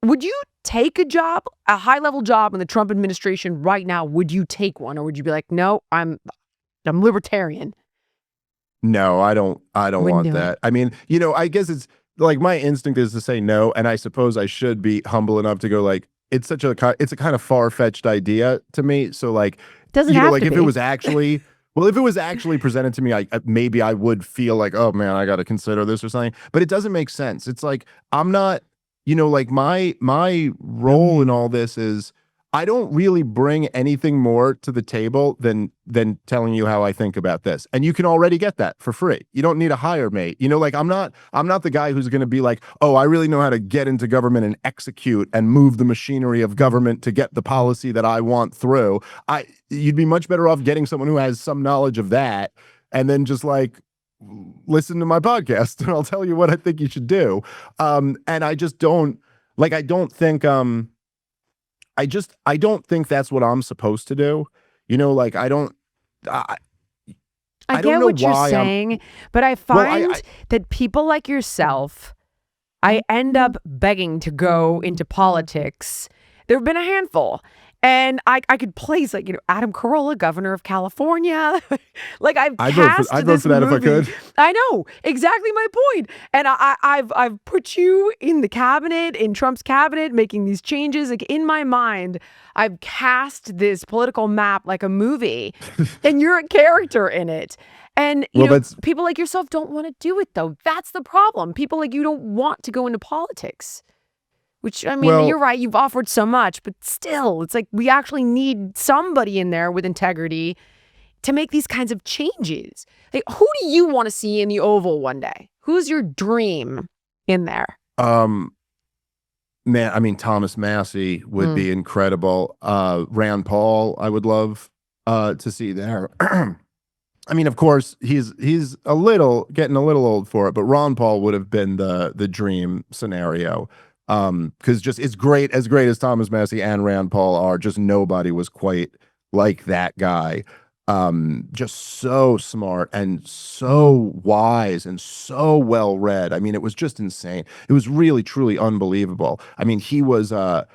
would you take a job, a high-level job in the Trump administration right now? Would you take one? Or would you be like, no, I'm libertarian? No, I don't want that. I mean, you know, I guess it's like my instinct is to say no. And I suppose I should be humble enough to go like, it's a kind of far-fetched idea to me. So like, doesn't have like to if be. it was actually, well, if it was actually presented to me, maybe I would feel like, oh man, I got to consider this or something, but it doesn't make sense. It's like, I'm not, you know, like my role in all this is I don't really bring anything more to the table than telling you how I think about this. And you can already get that for free. You don't need to hire me. You know, like I'm not the guy who's going to be like, oh, I really know how to get into government and execute and move the machinery of government to get the policy that I want through. You'd be much better off getting someone who has some knowledge of that and then just like listen to my podcast and I'll tell you what I think you should do. And I just don't like, I don't think that's what I'm supposed to do. You know, like I get what you're saying, but I find that people like yourself, I end up begging to go into politics. There have been a handful. And I could place like, you know, Adam Carolla, governor of California. Like I'd vote for that if I could. I know, exactly my point. And I've put you in the cabinet, in Trump's cabinet, making these changes. Like in my mind, I've cast this political map like a movie, and you're a character in it. And you know, people like yourself don't want to do it though. That's the problem. People like you don't want to go into politics. Which, I mean, you're right, you've offered so much, but still, it's like we actually need somebody in there with integrity to make these kinds of changes. Like, who do you want to see in the Oval one day? Who's your dream in there? Man, I mean, Thomas Massey would be incredible. Rand Paul, I would love to see there. I mean, of course, he's getting a little old for it, but Ron Paul would have been the dream scenario. Because just as great as Thomas Massey and Rand Paul are, just nobody was quite like that guy. Just so smart and so wise and so well read. I mean, it was just insane. It was really truly unbelievable. I mean, he was a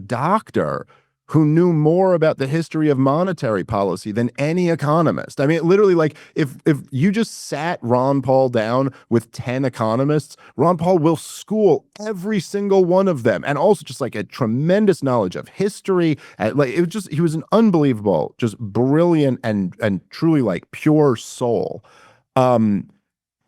doctor who knew more about the history of monetary policy than any economist. I mean, literally, like, if you just sat Ron Paul down with 10 economists, Ron Paul will school every single one of them, and also just like a tremendous knowledge of history. Like, he was an unbelievable, just brilliant and truly like pure soul.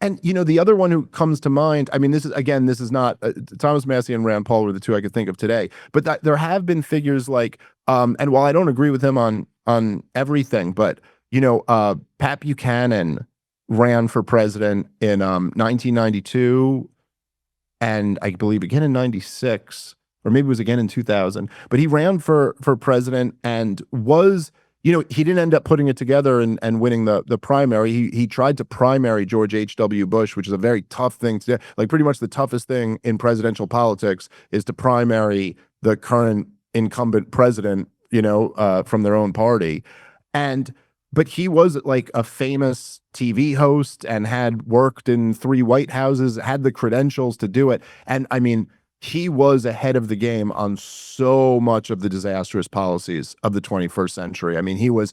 And, you know, the other one who comes to mind, I mean, this is not Thomas Massey and Rand Paul were the two I could think of today, but there have been figures like, and while I don't agree with him on everything, but, you know, Pat Buchanan ran for president in 1992, and I believe again in 96, or maybe it was again in 2000, but he ran for president and was, you know, he didn't end up putting it together and winning the primary. He tried to primary George H.W. Bush, which is a very tough thing to do. Like, pretty much the toughest thing in presidential politics is to primary the current incumbent president, you know, from their own party. But he was like a famous TV host and had worked in 3 White Houses, had the credentials to do it. And I mean, he was ahead of the game on so much of the disastrous policies of the 21st century. I mean, he was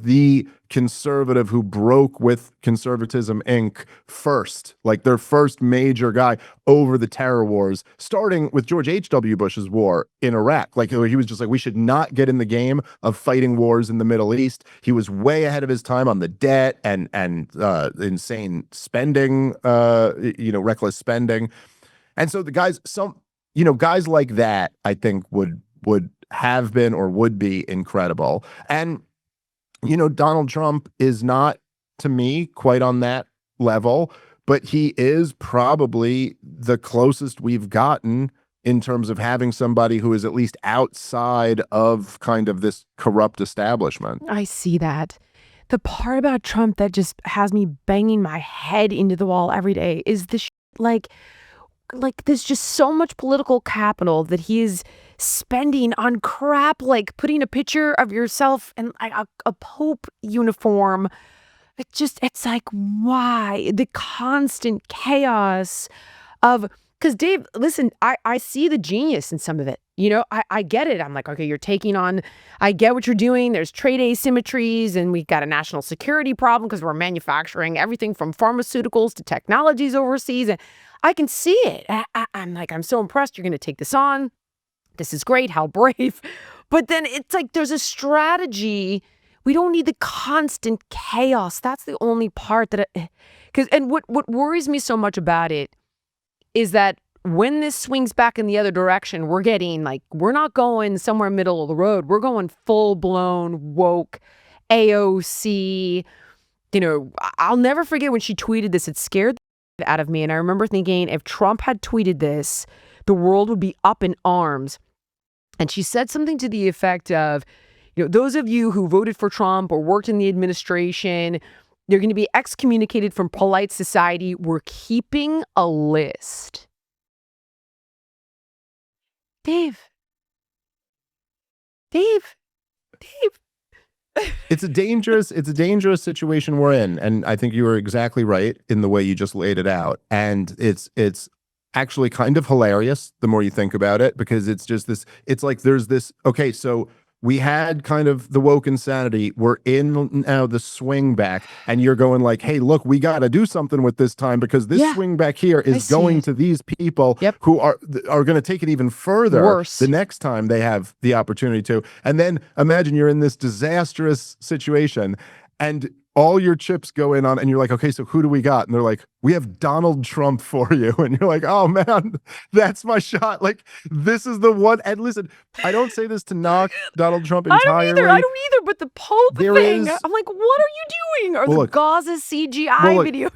the conservative who broke with Conservatism Inc. first, like their first major guy over the terror wars, starting with George H.W. Bush's war in Iraq. Like, he was just like, we should not get in the game of fighting wars in the Middle East. He was way ahead of his time on the debt and insane spending, you know, reckless spending. And so guys like that, I think would have been or would be incredible. And, you know, Donald Trump is not, to me, quite on that level, but he is probably the closest we've gotten in terms of having somebody who is at least outside of kind of this corrupt establishment. I see that. The part about Trump that just has me banging my head into the wall every day is this, like there's just so much political capital that he is spending on crap, like putting a picture of yourself in a Pope uniform. It's like, why? The constant chaos of, because Dave, listen, I see the genius in some of it. You know, I get it. I'm like, okay, you're taking on, I get what you're doing. There's trade asymmetries, and we've got a national security problem because we're manufacturing everything from pharmaceuticals to technologies overseas. And I can see it. I'm like, I'm so impressed you're going to take this on. This is great. How brave. But then it's like, there's a strategy. We don't need the constant chaos. That's the only part that, and what worries me so much about it is that when this swings back in the other direction, we're not going somewhere middle of the road. We're going full blown woke AOC. You know, I'll never forget when she tweeted this. It scared the out of me. And I remember thinking, if Trump had tweeted this, the world would be up in arms. And she said something to the effect of, you know, those of you who voted for Trump or worked in the administration, you're going to be excommunicated from polite society. We're keeping a list. Dave. It's a dangerous situation we're in. And I think you were exactly right in the way you just laid it out. And it's actually kind of hilarious the more you think about it, because it's just this, it's like there's this, okay, so we had kind of the woke insanity. We're in now the swing back, and you're going like, hey, look, we got to do something with this time, because this swing back here is going to these people who are going to take it even further the next time they have the opportunity to. And then imagine you're in this disastrous situation, and all your chips go in on, and you're like, okay, so who do we got? And they're like, we have Donald Trump for you. And you're like, oh man, that's my shot. Like, this is the one. And listen, I don't say this to knock Donald Trump entirely. I don't either, but the Pope thing, I'm like, what are you doing? Or the Gaza CGI video.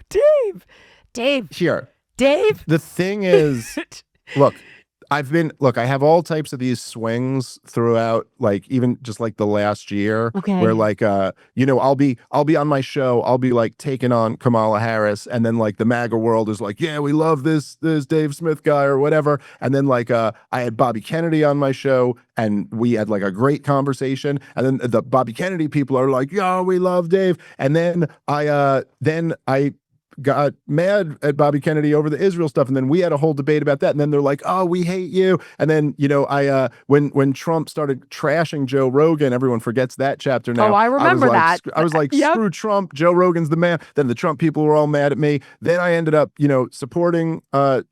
Dave. Here, Dave. The thing is, look, I have all types of these swings throughout, like even just like the last year, where like I'll be on my show, I'll be like taking on Kamala Harris, and then like the MAGA world is like, yeah, we love this Dave Smith guy or whatever, and then like I had Bobby Kennedy on my show, and we had like a great conversation, and then the Bobby Kennedy people are like, yo, we love Dave, and then I got mad at Bobby Kennedy over the Israel stuff, and then we had a whole debate about that, and then they're like, oh, we hate you, and then I when Trump started trashing Joe Rogan, everyone forgets that chapter now. Oh, I remember that. I was like, screw Trump, Joe Rogan's the man. Then the Trump people were all mad at me. Then I ended up supporting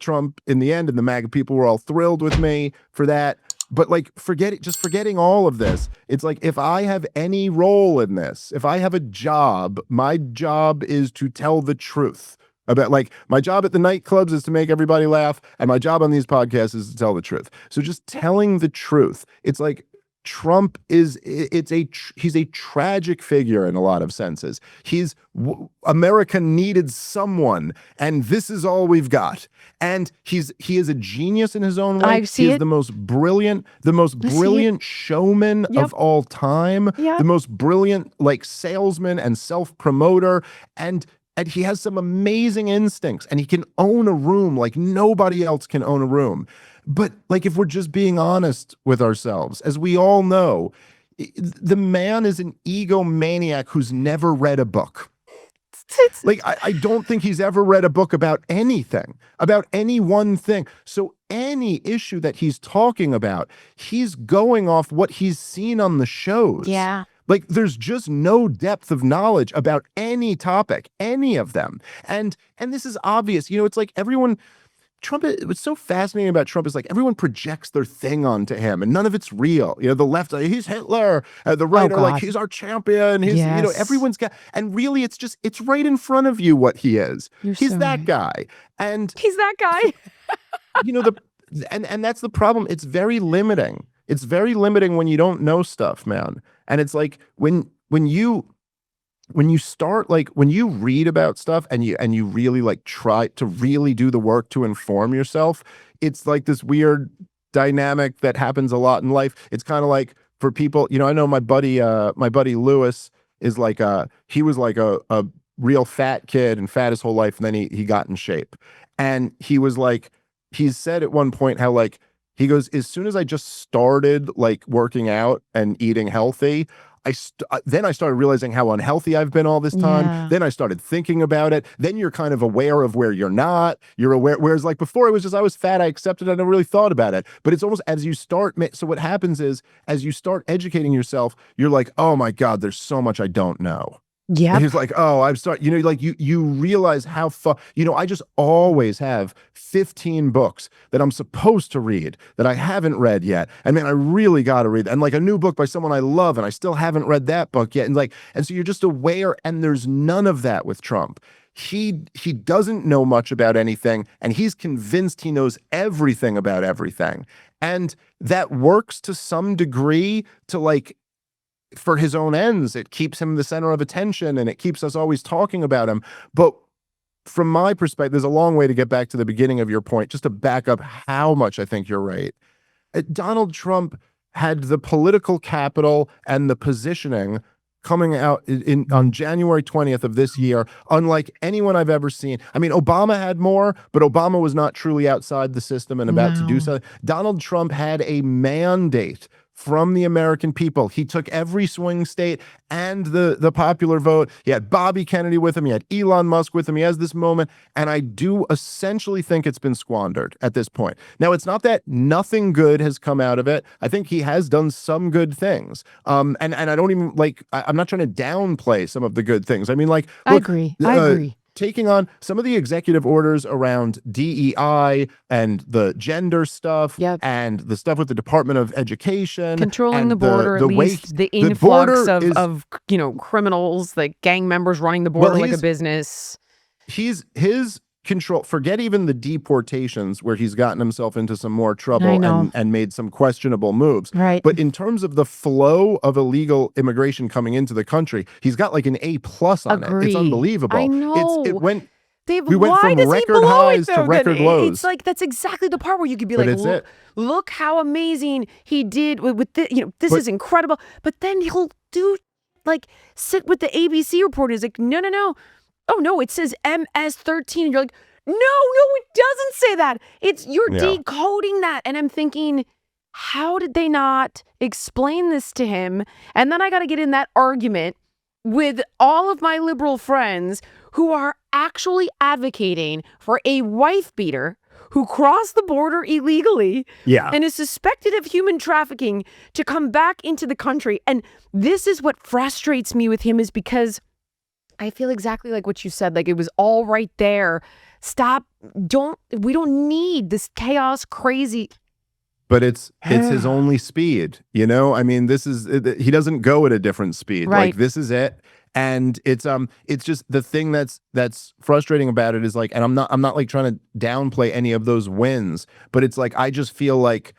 Trump in the end, and the MAGA people were all thrilled with me for that. But like forgetting all of this, it's like, if I have any role in this, if I have a job, my job is to tell the truth about, like, my job at the nightclubs is to make everybody laugh, and my job on these podcasts is to tell the truth. So just telling the truth, it's like Trump he's a tragic figure in a lot of senses. America needed someone, and this is all we've got. And he is a genius in his own way. He is the most brilliant showman of all time, the most brilliant like salesman and self-promoter, and he has some amazing instincts, and he can own a room like nobody else can own a room. But like, if we're just being honest with ourselves, as we all know, the man is an egomaniac who's never read a book. Like, I don't think he's ever read a book about anything, about any one thing. So any issue that he's talking about, he's going off what he's seen on the shows. Yeah. Like, there's just no depth of knowledge about any topic, any of them. And this is obvious. It's like what's so fascinating about Trump is like everyone projects their thing onto him, and none of it's real. The left, he's Hitler. The right are like, he's our champion. He's, everyone's got, and really it's right in front of you what he is. He's that guy. And he's that guy. And that's the problem. It's very limiting. It's very limiting when you don't know stuff, man. And it's like when you start, like, when you read about stuff and you really like try to really do the work to inform yourself, it's like this weird dynamic that happens a lot in life. It's kind of like for people, I know my buddy Lewis is like he was like a real fat kid and fat his whole life, and then he got in shape. And he was like, he said at one point how, like, he goes, as soon as I just started like working out and eating healthy, then I started realizing how unhealthy I've been all this time. Yeah. Then I started thinking about it. Then you're kind of aware of where you're not. You're aware. Whereas like before, it was just, I was fat, I accepted it, I never really thought about it. But it's almost as you start. So what happens is, as you start educating yourself, you're like, oh my God, there's so much I don't know. Yeah. He's like, oh, I'm starting, like you realize how far, I just always have 15 books that I'm supposed to read that I haven't read yet. And man, I really got to read. And like a new book by someone I love, and I still haven't read that book yet. And so you're just aware, and there's none of that with Trump. He doesn't know much about anything, and he's convinced he knows everything about everything. And that works to some degree to like, for his own ends. It keeps him the center of attention, and it keeps us always talking about him. But from my perspective, there's a long way to get back to the beginning of your point, just to back up how much I think you're right. Donald Trump had the political capital and the positioning coming out on January 20th of this year, unlike anyone I've ever seen. I mean, Obama had more, but Obama was not truly outside the system and about to do something. Donald Trump had a mandate from the American people. He took every swing state and the popular vote. He had Bobby Kennedy with him. He had Elon Musk with him. He has this moment. And I do essentially think it's been squandered at this point. Now, it's not that nothing good has come out of it. I think he has done some good things. And I don't even like, I'm not trying to downplay some of the good things. I mean, like, look, I agree. Taking on some of the executive orders around DEI and the gender stuff, and the stuff with the Department of Education, controlling the border, at least the influx of criminals, like gang members running the border like a business. His control, forget even the deportations where he's gotten himself into some more trouble and made some questionable moves. Right. But in terms of the flow of illegal immigration coming into the country, he's got like an A+ on it. It's unbelievable. I know. It went Dave, We went why from does he record blow it highs to though? Then record it's lows. like that's exactly the part where you could be But like, it's it. look how amazing he did with the, this But is incredible. But then he'll do like sit with the ABC reporter. He's like, no. Oh no, it says MS-13. And you're like, no, it doesn't say that. You're yeah. decoding that. And I'm thinking, how did they not explain this to him? And then I got to get in that argument with all of my liberal friends who are actually advocating for a wife beater who crossed the border illegally Yeah. and is suspected of human trafficking to come back into the country. And this is what frustrates me with him, is because I feel exactly like what you said. Like, it was all right there. Stop. We don't need this chaos, crazy. But it's his only speed, you know? I mean, he doesn't go at a different speed. Right. Like, this is it. And it's just the thing that's frustrating about it is like, and I'm not like trying to downplay any of those wins, but it's like, I just feel like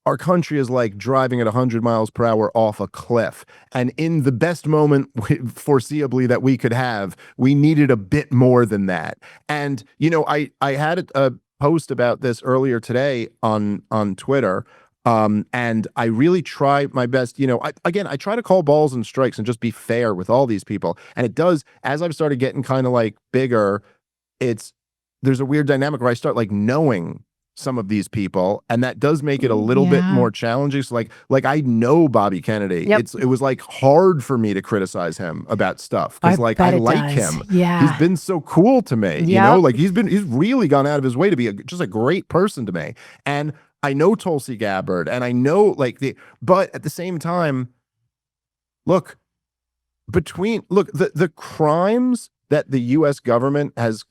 our country is like driving at 100 miles per hour off a cliff. And in the best moment foreseeably that we could have, we needed a bit more than that. And, you know, I had a post about this earlier today on Twitter. And I really try my best, you know, I try to call balls and strikes and just be fair with all these people. And it does, as I've started getting kind of like bigger, there's a weird dynamic where I start like knowing some of these people, and that does make it a little bit more challenging. So like I know Bobby Kennedy. Yep. It was like hard for me to criticize him about stuff because like I like him. Yeah. He's been so cool to me. Yep. You know, like he's really gone out of his way to be just a great person to me. And I know Tulsi Gabbard, and I know but at the same time, look, the crimes that the US government has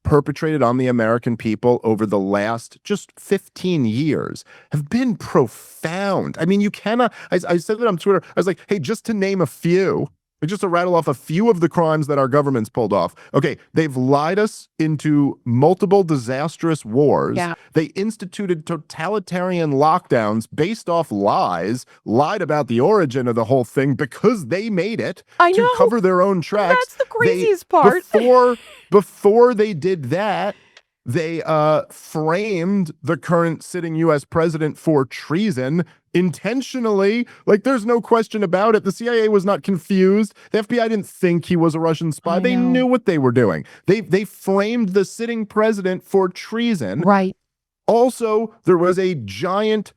perpetrated on the American people over the last just 15 years have been profound. I mean, you cannot, I said that on Twitter, I was like, hey, just to name a few, just to rattle off a few of the crimes that our government's pulled off. Okay, they've lied us into multiple disastrous wars. Yeah. They instituted totalitarian lockdowns based off lies, lied about the origin of the whole thing because they made it to cover their own tracks. That's the craziest part. Before they did that, they framed the current sitting U.S. president for treason intentionally. Like, there's no question about it. The CIA was not confused. The FBI didn't think he was a Russian spy. They knew what they were doing. They framed the sitting president for treason. Right. Also, there was a giant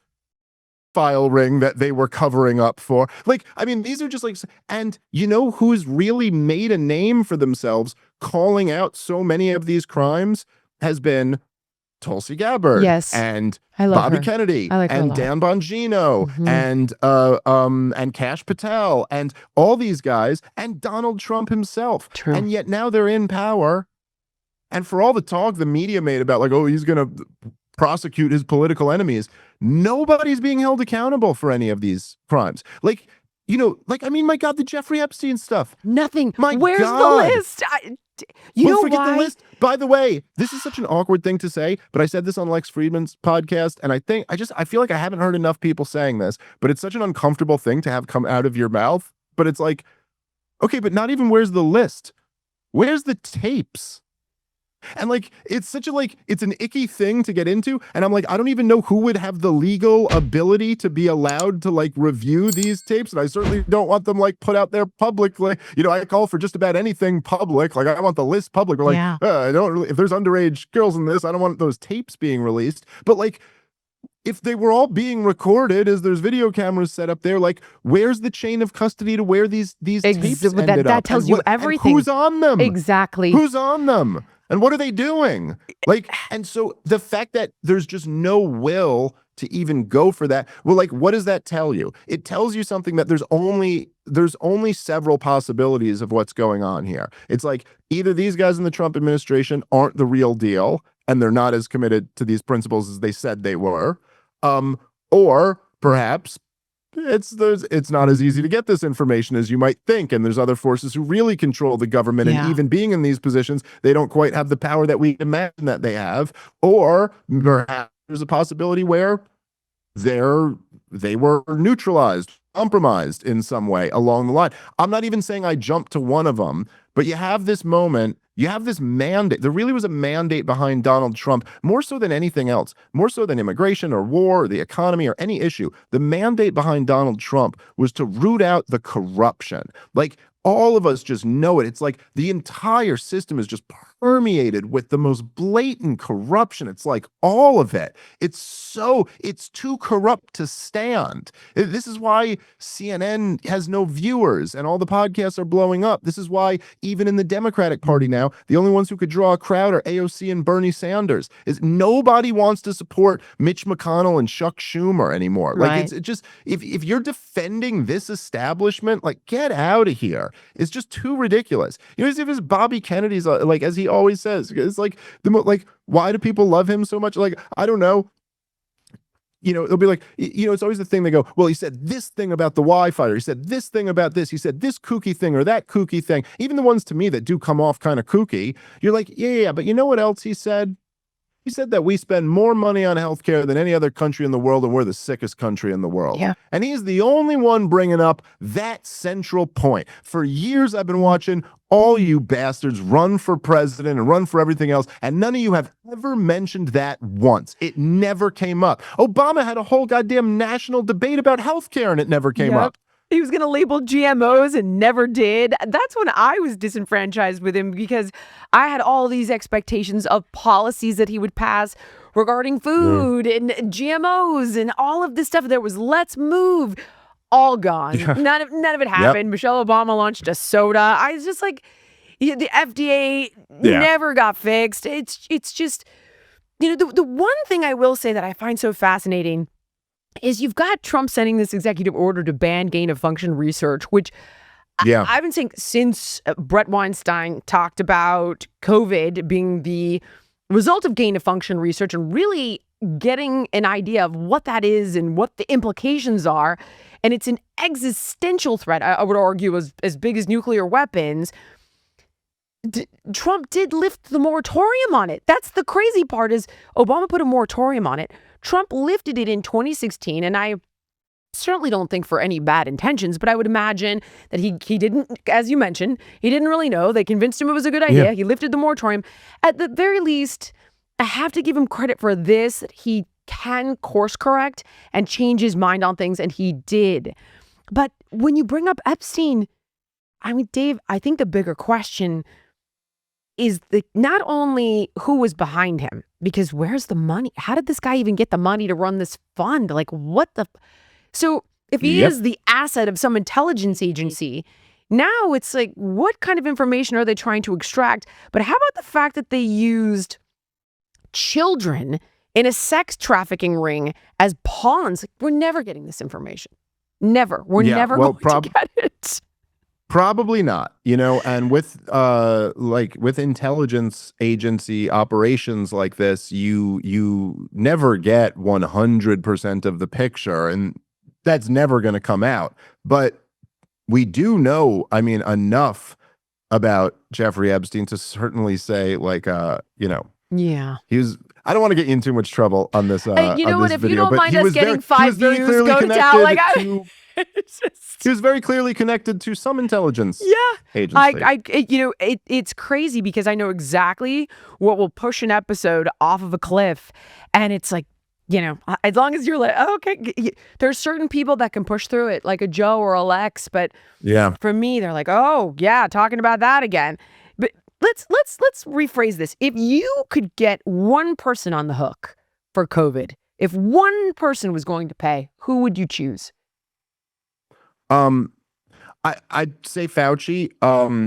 file ring that they were covering up for. Like, I mean, these are just like, and you know who's really made a name for themselves calling out so many of these crimes has been Tulsi Gabbard, and Bobby Kennedy, and Dan Bongino, and Kash Patel, and all these guys, and Donald Trump himself. True. And yet now they're in power. And for all the talk the media made about like, oh, he's going to prosecute his political enemies, nobody's being held accountable for any of these crimes. Like, you know, like, I mean, my God, the Jeffrey Epstein stuff. Nothing. Where's the list? You know forget why? the list. By the way, this is such an awkward thing to say, but I said this on Lex Friedman's podcast, and I feel like I haven't heard enough people saying this, but it's such an uncomfortable thing to have come out of your mouth. But it's like, okay, but not even where's the list? Where's the tapes? And like, it's such a it's an icky thing to get into. And I'm like, I don't even know who would have the legal ability to be allowed to like review these tapes. And I certainly don't want them like put out there publicly. You know, I call for just about anything public. Like, I want the list public. We're like, I don't really, if there's underage girls in this, I don't want those tapes being released. But like, if they were all being recorded as there's video cameras set up there, like, where's the chain of custody to where these tapes ended up? That tells you everything. Who's on them? Exactly. Who's on them? And what are they doing? Like, and so the fact that there's just no will to even go for that, well, like, what does that tell you? It tells you something that there's only several possibilities of what's going on here. It's like, either these guys in the Trump administration aren't the real deal, and they're not as committed to these principles as they said they were, or perhaps it's not as easy to get this information as you might think, and there's other forces who really control the government, and even being in these positions, they don't quite have the power that we imagine that they have. Or perhaps there's a possibility where they were neutralized, compromised in some way along the line. I'm not even saying I jumped to one of them, but you have this moment You have this mandate. There really was a mandate behind Donald Trump, more so than anything else, more so than immigration or war or the economy or any issue. The mandate behind Donald Trump was to root out the corruption. Like, all of us just know it. It's like the entire system is just permeated with the most blatant corruption. It's like all of it. It's too corrupt to stand. This is why CNN has no viewers and all the podcasts are blowing up. This is why even in the Democratic Party now, the only ones who could draw a crowd are AOC and Bernie Sanders. Is nobody wants to support Mitch McConnell and Chuck Schumer anymore. Like, Right. it's just, if you're defending this establishment, like, get out of here. It's just too ridiculous. You know, as if it's Bobby Kennedy's, like, as he always says, it's like like, why do people love him so much? Like, I don't know. You know, it'll be like, you know, it's always the thing they go, well, he said this thing about the Wi-Fi, or he said this thing about this, he said this kooky thing or that kooky thing. Even the ones to me that do come off kind of kooky, you're like, yeah, but you know what else he said? He said that we spend more money on healthcare than any other country in the world, and we're the sickest country in the world. Yeah. And he's the only one bringing up that central point. For years, I've been watching all you bastards run for president and run for everything else, and none of you have ever mentioned that once. It never came up. Obama had a whole goddamn national debate about healthcare, and it never came up. He was going to label GMOs and never did. That's when I was disenfranchised with him, because I had all these expectations of policies that he would pass regarding food and GMOs and all of this stuff. There was let's move, all gone. None of it happened. Michelle Obama launched a soda. I was just like, the FDA never got fixed. It's just, you know, the one thing I will say that I find so fascinating is you've got Trump sending this executive order to ban gain-of-function research, which I've been saying since Brett Weinstein talked about COVID being the result of gain-of-function research and really getting an idea of what that is and what the implications are. And it's an existential threat, I would argue, as big as nuclear weapons. Trump did lift the moratorium on it. That's the crazy part, is Obama put a moratorium on it. Trump lifted it in 2016, and I certainly don't think for any bad intentions, but I would imagine that he didn't, as you mentioned, he didn't really know. They convinced him it was a good idea. He lifted the moratorium. At the very least, I have to give him credit for this. He can course correct and change his mind on things, and he did. But when you bring up Epstein, I mean, Dave, I think the bigger question is not only who was behind him, because where's the money? How did this guy even get the money to run this fund? Like, what the? So if he is the asset of some intelligence agency, now it's like, what kind of information are they trying to extract? But how about the fact that they used children in a sex trafficking ring as pawns? Like, we're never getting this information. Never. We're never going to get it. Probably not, you know, and with with intelligence agency operations like this, you never get 100% of the picture, and that's never going to come out. But we do know, I mean, enough about Jeffrey Epstein to certainly say, like, you know, he was. I don't want to get you in too much trouble on this. You know what? If video, you don't mind us getting 5 views, go to town. Like, he was very clearly connected to some intelligence agency. You know, it's crazy, because I know exactly what will push an episode off of a cliff, and it's like, you know, as long as you're like, oh, okay, there's certain people that can push through it, like a Joe or a Lex, but for me, they're like, oh yeah, talking about that again. But let's rephrase this. If you could get one person on the hook for COVID, if one person was going to pay, who would you choose? I'd say Fauci,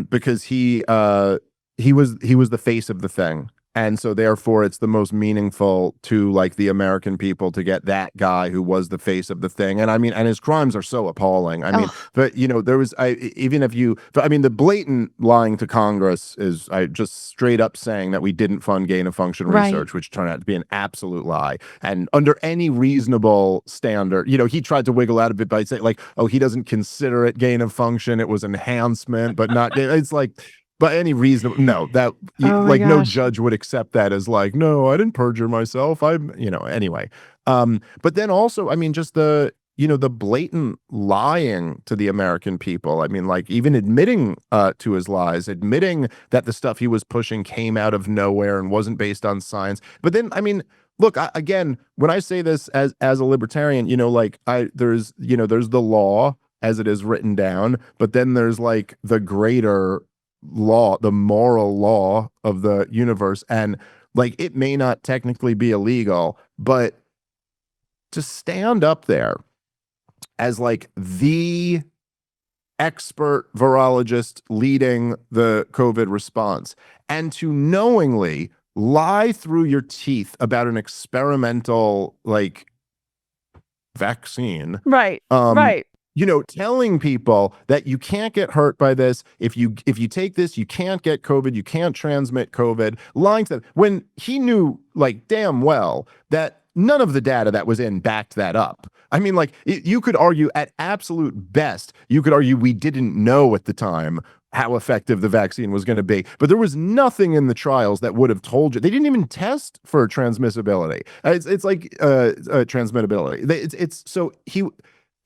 because he was the face of the thing. And so therefore it's the most meaningful to, like, the American people to get that guy who was the face of the thing. And I mean, and his crimes are so appalling. I mean, but you know, there was, the blatant lying to Congress is just straight up saying that we didn't fund gain of function research, which turned out to be an absolute lie. And under any reasonable standard, you know, he tried to wiggle out of it by saying, like, oh, he doesn't consider it gain of function. It was enhancement, but not, it's like, but any reason, no, that no judge would accept that as like, no, I didn't perjure myself. Anyway. But then also, I mean, just the the blatant lying to the American people. I mean, like even admitting to his lies, admitting that the stuff he was pushing came out of nowhere and wasn't based on science. But then, I mean, look, again, when I say this as a libertarian, like there's the law as it is written down, but then there's like the greater law, the moral law of the universe, and like it may not technically be illegal, but to stand up there as like the expert virologist leading the COVID response and to knowingly lie through your teeth about an experimental like vaccine, Right. Right. telling people that you can't get hurt by this. If you take this, you can't get COVID, you can't transmit COVID, lying to them when he knew like damn well that none of the data that was in backed that up. I mean, like you could argue at absolute best, you could argue we didn't know at the time how effective the vaccine was going to be, but there was nothing in the trials that would have told you. They didn't even test for transmissibility. It's like transmittability. It's so he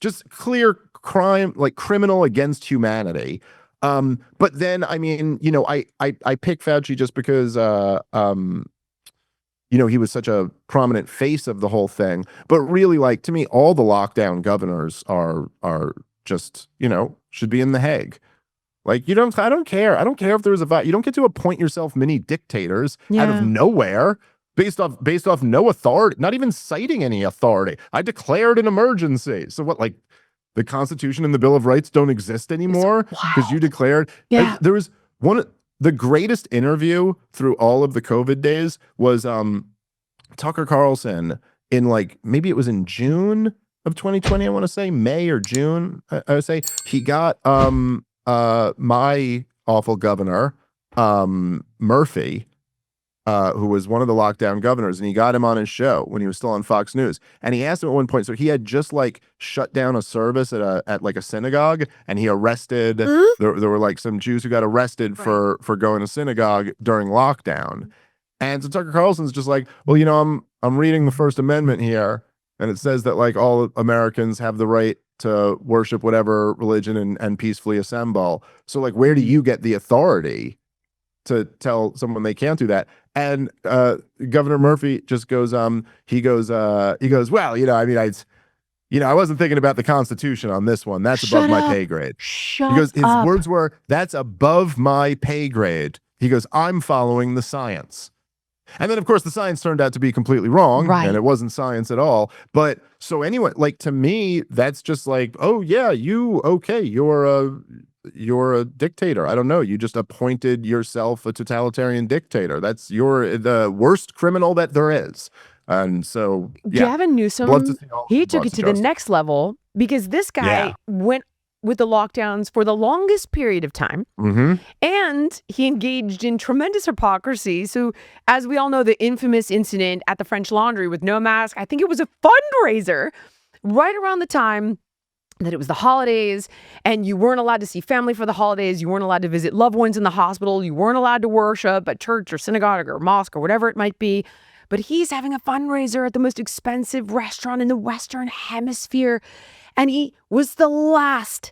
just clear crime, like criminal against humanity. But then, I mean, I pick Fauci just because, he was such a prominent face of the whole thing. But really, like, to me, all the lockdown governors are just, should be in The Hague. Like, I don't care. I don't care if there was you don't get to appoint yourself mini dictators out of nowhere based off no authority, not even citing any authority. I declared an emergency. So what, like the Constitution and the Bill of Rights don't exist anymore because you declared? Yeah. There was the greatest interview through all of the COVID days was Tucker Carlson in like, maybe it was in June of 2020. I want to say May or June. I would say he got my awful governor, Murphy, who was one of the lockdown governors, and he got him on his show when he was still on Fox News. And he asked him at one point, so he had just like shut down a service at like a synagogue, and he arrested, there were like some Jews who got arrested for going to synagogue during lockdown. And so Tucker Carlson's just like, well, I'm reading the First Amendment here, and it says that like all Americans have the right to worship whatever religion and peacefully assemble. So like, where do you get the authority to tell someone they can't do that? And Governor Murphy just goes, he goes, well, I mean, I wasn't thinking about the Constitution on this one. That's above my pay grade. He goes, his words were, that's above my pay grade. He goes, I'm following the science. And then, of course, the science turned out to be completely wrong, and it wasn't science at all. But so anyway, like to me, that's just like, oh yeah, you're a dictator. I don't know. You just appointed yourself a totalitarian dictator. You're the worst criminal that there is. And so, yeah. Gavin Newsom, he took it to the next level because this guy went with the lockdowns for the longest period of time. And he engaged in tremendous hypocrisy. So as we all know, the infamous incident at the French Laundry with no mask, I think it was a fundraiser right around the time that it was the holidays and you weren't allowed to see family for the holidays. You weren't allowed to visit loved ones in the hospital. You weren't allowed to worship at church or synagogue or mosque or whatever it might be. But he's having a fundraiser at the most expensive restaurant in the Western Hemisphere. And he was the last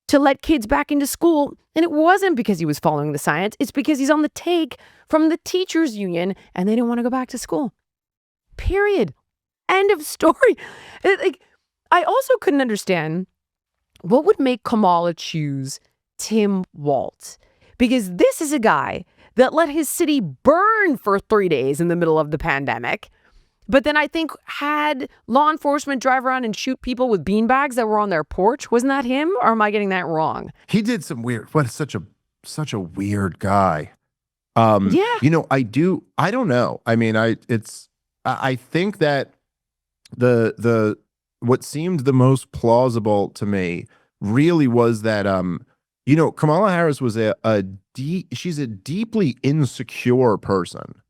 to let kids back into school. And it wasn't because he was following the science. It's because he's on the take from the teachers union and they didn't want to go back to school. Period. End of story. Like, I also couldn't understand what would make Kamala choose Tim Walz. Because this is a guy that let his city burn for 3 days in the middle of the pandemic. But then I think had law enforcement drive around and shoot people with beanbags that were on their porch. Wasn't that him? Or am I getting that wrong? He did some weird, such a weird guy. Yeah. I don't know. I mean, I think that what seemed the most plausible to me really was that, Kamala Harris was she's a deeply insecure person.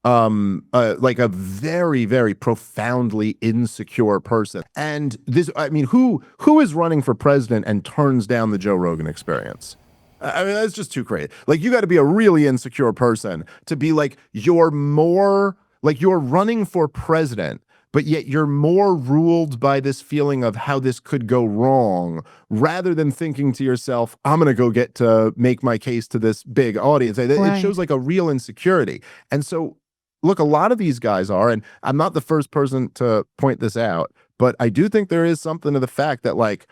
Like a very, very profoundly insecure person. And this, I mean, who is running for president and turns down the Joe Rogan Experience? I mean, that's just too crazy. Like, you got to be a really insecure person to be like, you're running for president but yet you're more ruled by this feeling of how this could go wrong rather than thinking to yourself, I'm going to go get to make my case to this big audience. It shows like a real insecurity. And so, look, a lot of these guys are, and I'm not the first person to point this out, but I do think there is something to the fact that, like,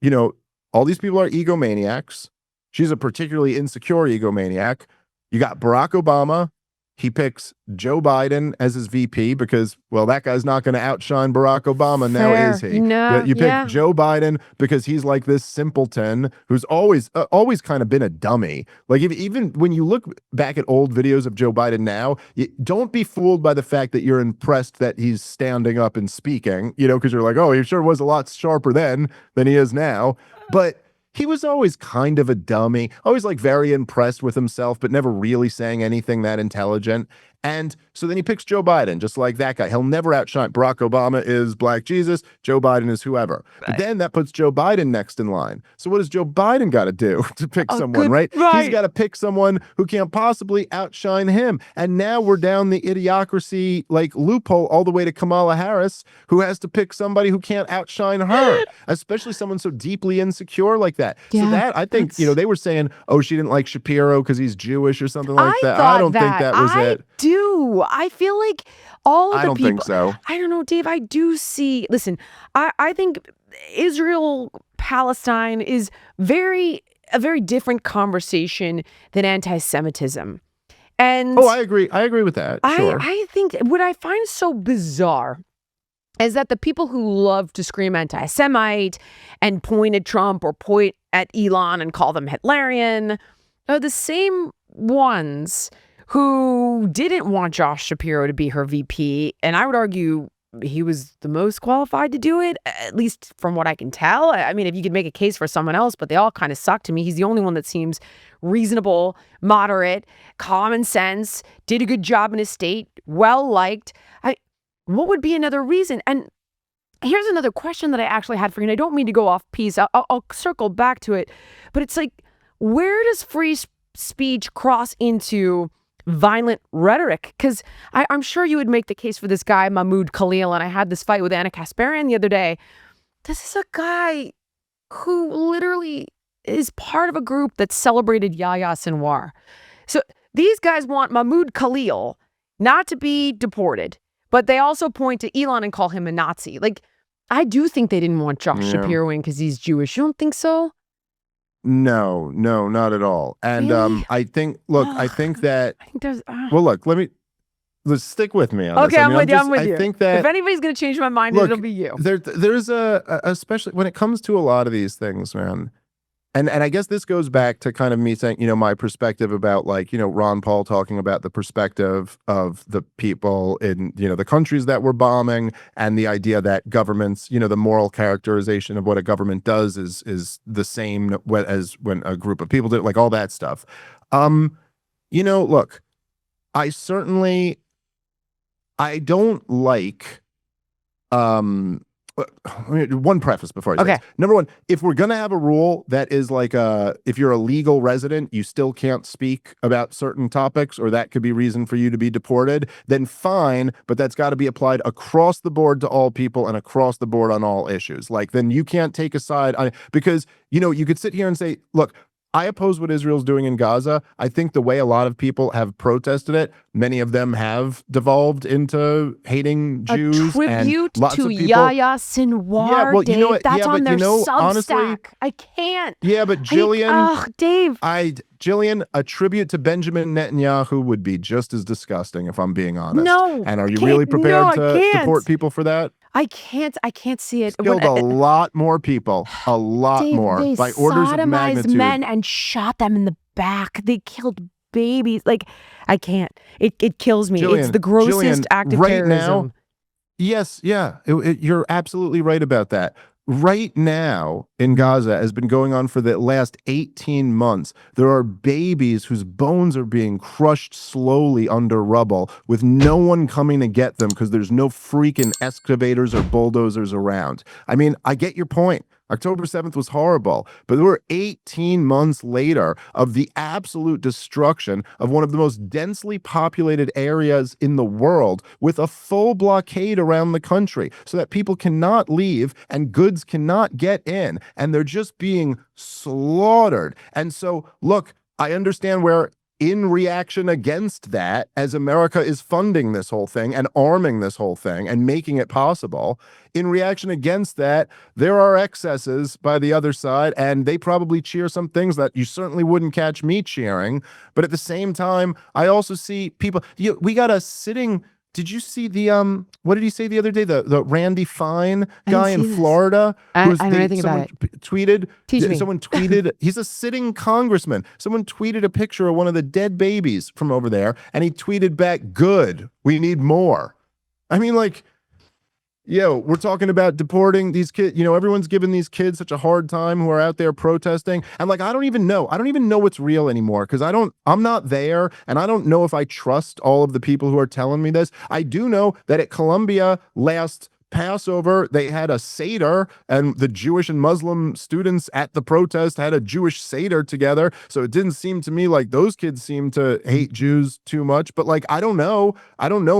you know, all these people are egomaniacs. She's a particularly insecure egomaniac. You got Barack Obama. He picks Joe Biden as his VP because, well, that guy's not going to outshine Barack Obama now, is he? No, you pick Joe Biden because he's like this simpleton who's always kind of been a dummy. Like, even when you look back at old videos of Joe Biden now, don't be fooled by the fact that you're impressed that he's standing up and speaking, you know, because you're like, oh, he sure was a lot sharper then than he is now. But he was always kind of a dummy, always like very impressed with himself, but never really saying anything that intelligent. And so then he picks Joe Biden, just like that guy. He'll never outshine. Barack Obama is Black Jesus. Joe Biden is whoever. But then that puts Joe Biden next in line. So what does Joe Biden got to do to pick someone, right? He's got to pick someone who can't possibly outshine him. And now we're down the idiocracy like loophole all the way to Kamala Harris, who has to pick somebody who can't outshine her, especially someone so deeply insecure like that. Yeah, so that, I think, you know, they were saying, oh, she didn't like Shapiro because he's Jewish or something like that. I don't think that was it. I feel like all of the people. I don't think so. I don't know, Dave. I do see. Listen, I think Israel Palestine is a very different conversation than anti-Semitism. And I agree. I agree with that. Sure. I think what I find so bizarre is that the people who love to scream anti-Semite and point at Trump or point at Elon and call them Hitlerian are the same ones who didn't want Josh Shapiro to be her VP. And I would argue he was the most qualified to do it, at least from what I can tell. I mean, if you could make a case for someone else, but they all kind of suck to me. He's the only one that seems reasonable, moderate, common sense, did a good job in his state, well-liked. What would be another reason? And here's another question that I actually had for you, and I don't mean to go off piece. I'll circle back to it. But it's like, where does free speech cross into violent rhetoric? Because I'm sure you would make the case for this guy, Mahmoud Khalil, and I had this fight with Anna Kasparian the other day. This is a guy who literally is part of a group that celebrated Yahya Sinwar. So these guys want Mahmoud Khalil not to be deported, but they also point to Elon and call him a Nazi. Like, I do think they didn't want Josh Shapiro in because he's Jewish. You don't think so? No, not at all. And really? I think, look, I think that, there's, well, look, let's stick with me on okay, this. I'm with you. I think that if anybody's going to change my mind, it'll be you. There's especially when it comes to a lot of these things, man. And I guess this goes back to kind of me saying, you know, my perspective about, like, you know, Ron Paul talking about the perspective of the people in, you know, the countries that we're bombing, and the idea that governments, you know, the moral characterization of what a government does is the same as when a group of people do it, like all that stuff. You know, look, I don't like, one preface before I say this. Number one, if we're going to have a rule that is like, if you're a legal resident, you still can't speak about certain topics, or that could be reason for you to be deported, then fine, but that's got to be applied across the board to all people and across the board on all issues. Like, then you can't take a side on, because, you know, you could sit here and say, look, I oppose what Israel's doing in Gaza. I think the way a lot of people have protested it, many of them have devolved into hating Jews. A tribute and lots to of people, Yahya Sinwar, yeah, well, Dave. You know what? That's yeah, on but their you know, Substack. honestly, I can't. Yeah, but Jillian, Dave. Jillian, a tribute to Benjamin Netanyahu would be just as disgusting, if I'm being honest. No. And are you really prepared to deport people for that? I can't see it. Killed a lot more people, a lot Dave, more, they by orders of magnitude. men and shot them in the back. They killed babies. Like, I can't. It kills me. Jillian, it's the grossest act of terrorism. Now, yes, yeah, you're absolutely right about that. Right now in Gaza has been going on for the last 18 months. There are babies whose bones are being crushed slowly under rubble with no one coming to get them because there's no freaking excavators or bulldozers around. I mean, I get your point. October 7th was horrible, but we're 18 months later of the absolute destruction of one of the most densely populated areas in the world with a full blockade around the country so that people cannot leave and goods cannot get in, and they're just being slaughtered. And so, look, I understand where in reaction against that, as America is funding this whole thing and arming this whole thing and making it possible, in reaction against that, there are excesses by the other side, and they probably cheer some things that you certainly wouldn't catch me cheering. But at the same time, I also see people, we got a sitting. Did you see the what did he say the other day? The Randy Fine guy in Florida? I don't know anything about it. Tweeted. Teach me. Someone tweeted. He's a sitting congressman. Someone tweeted a picture of one of the dead babies from over there, and he tweeted back, "Good. We need more." I mean, like, we're talking about deporting these kids. Everyone's giving these kids such a hard time who are out there protesting. And like, I don't even know what's real anymore because I'm not there. And I don't know if I trust all of the people who are telling me this. I do know that at Columbia last Passover, they had a Seder, and the Jewish and Muslim students at the protest had a Jewish Seder together. So it didn't seem to me like those kids seem to hate Jews too much. But like, I don't know.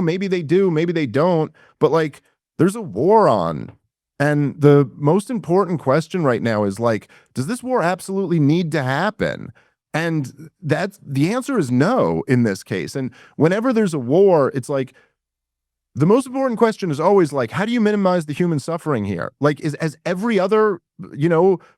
Maybe they do. Maybe they don't. But like, there's a war on. And the most important question right now is like, does this war absolutely need to happen? And the answer is no in this case. And whenever there's a war, it's like, the most important question is always like, how do you minimize the human suffering here? Like, has every other,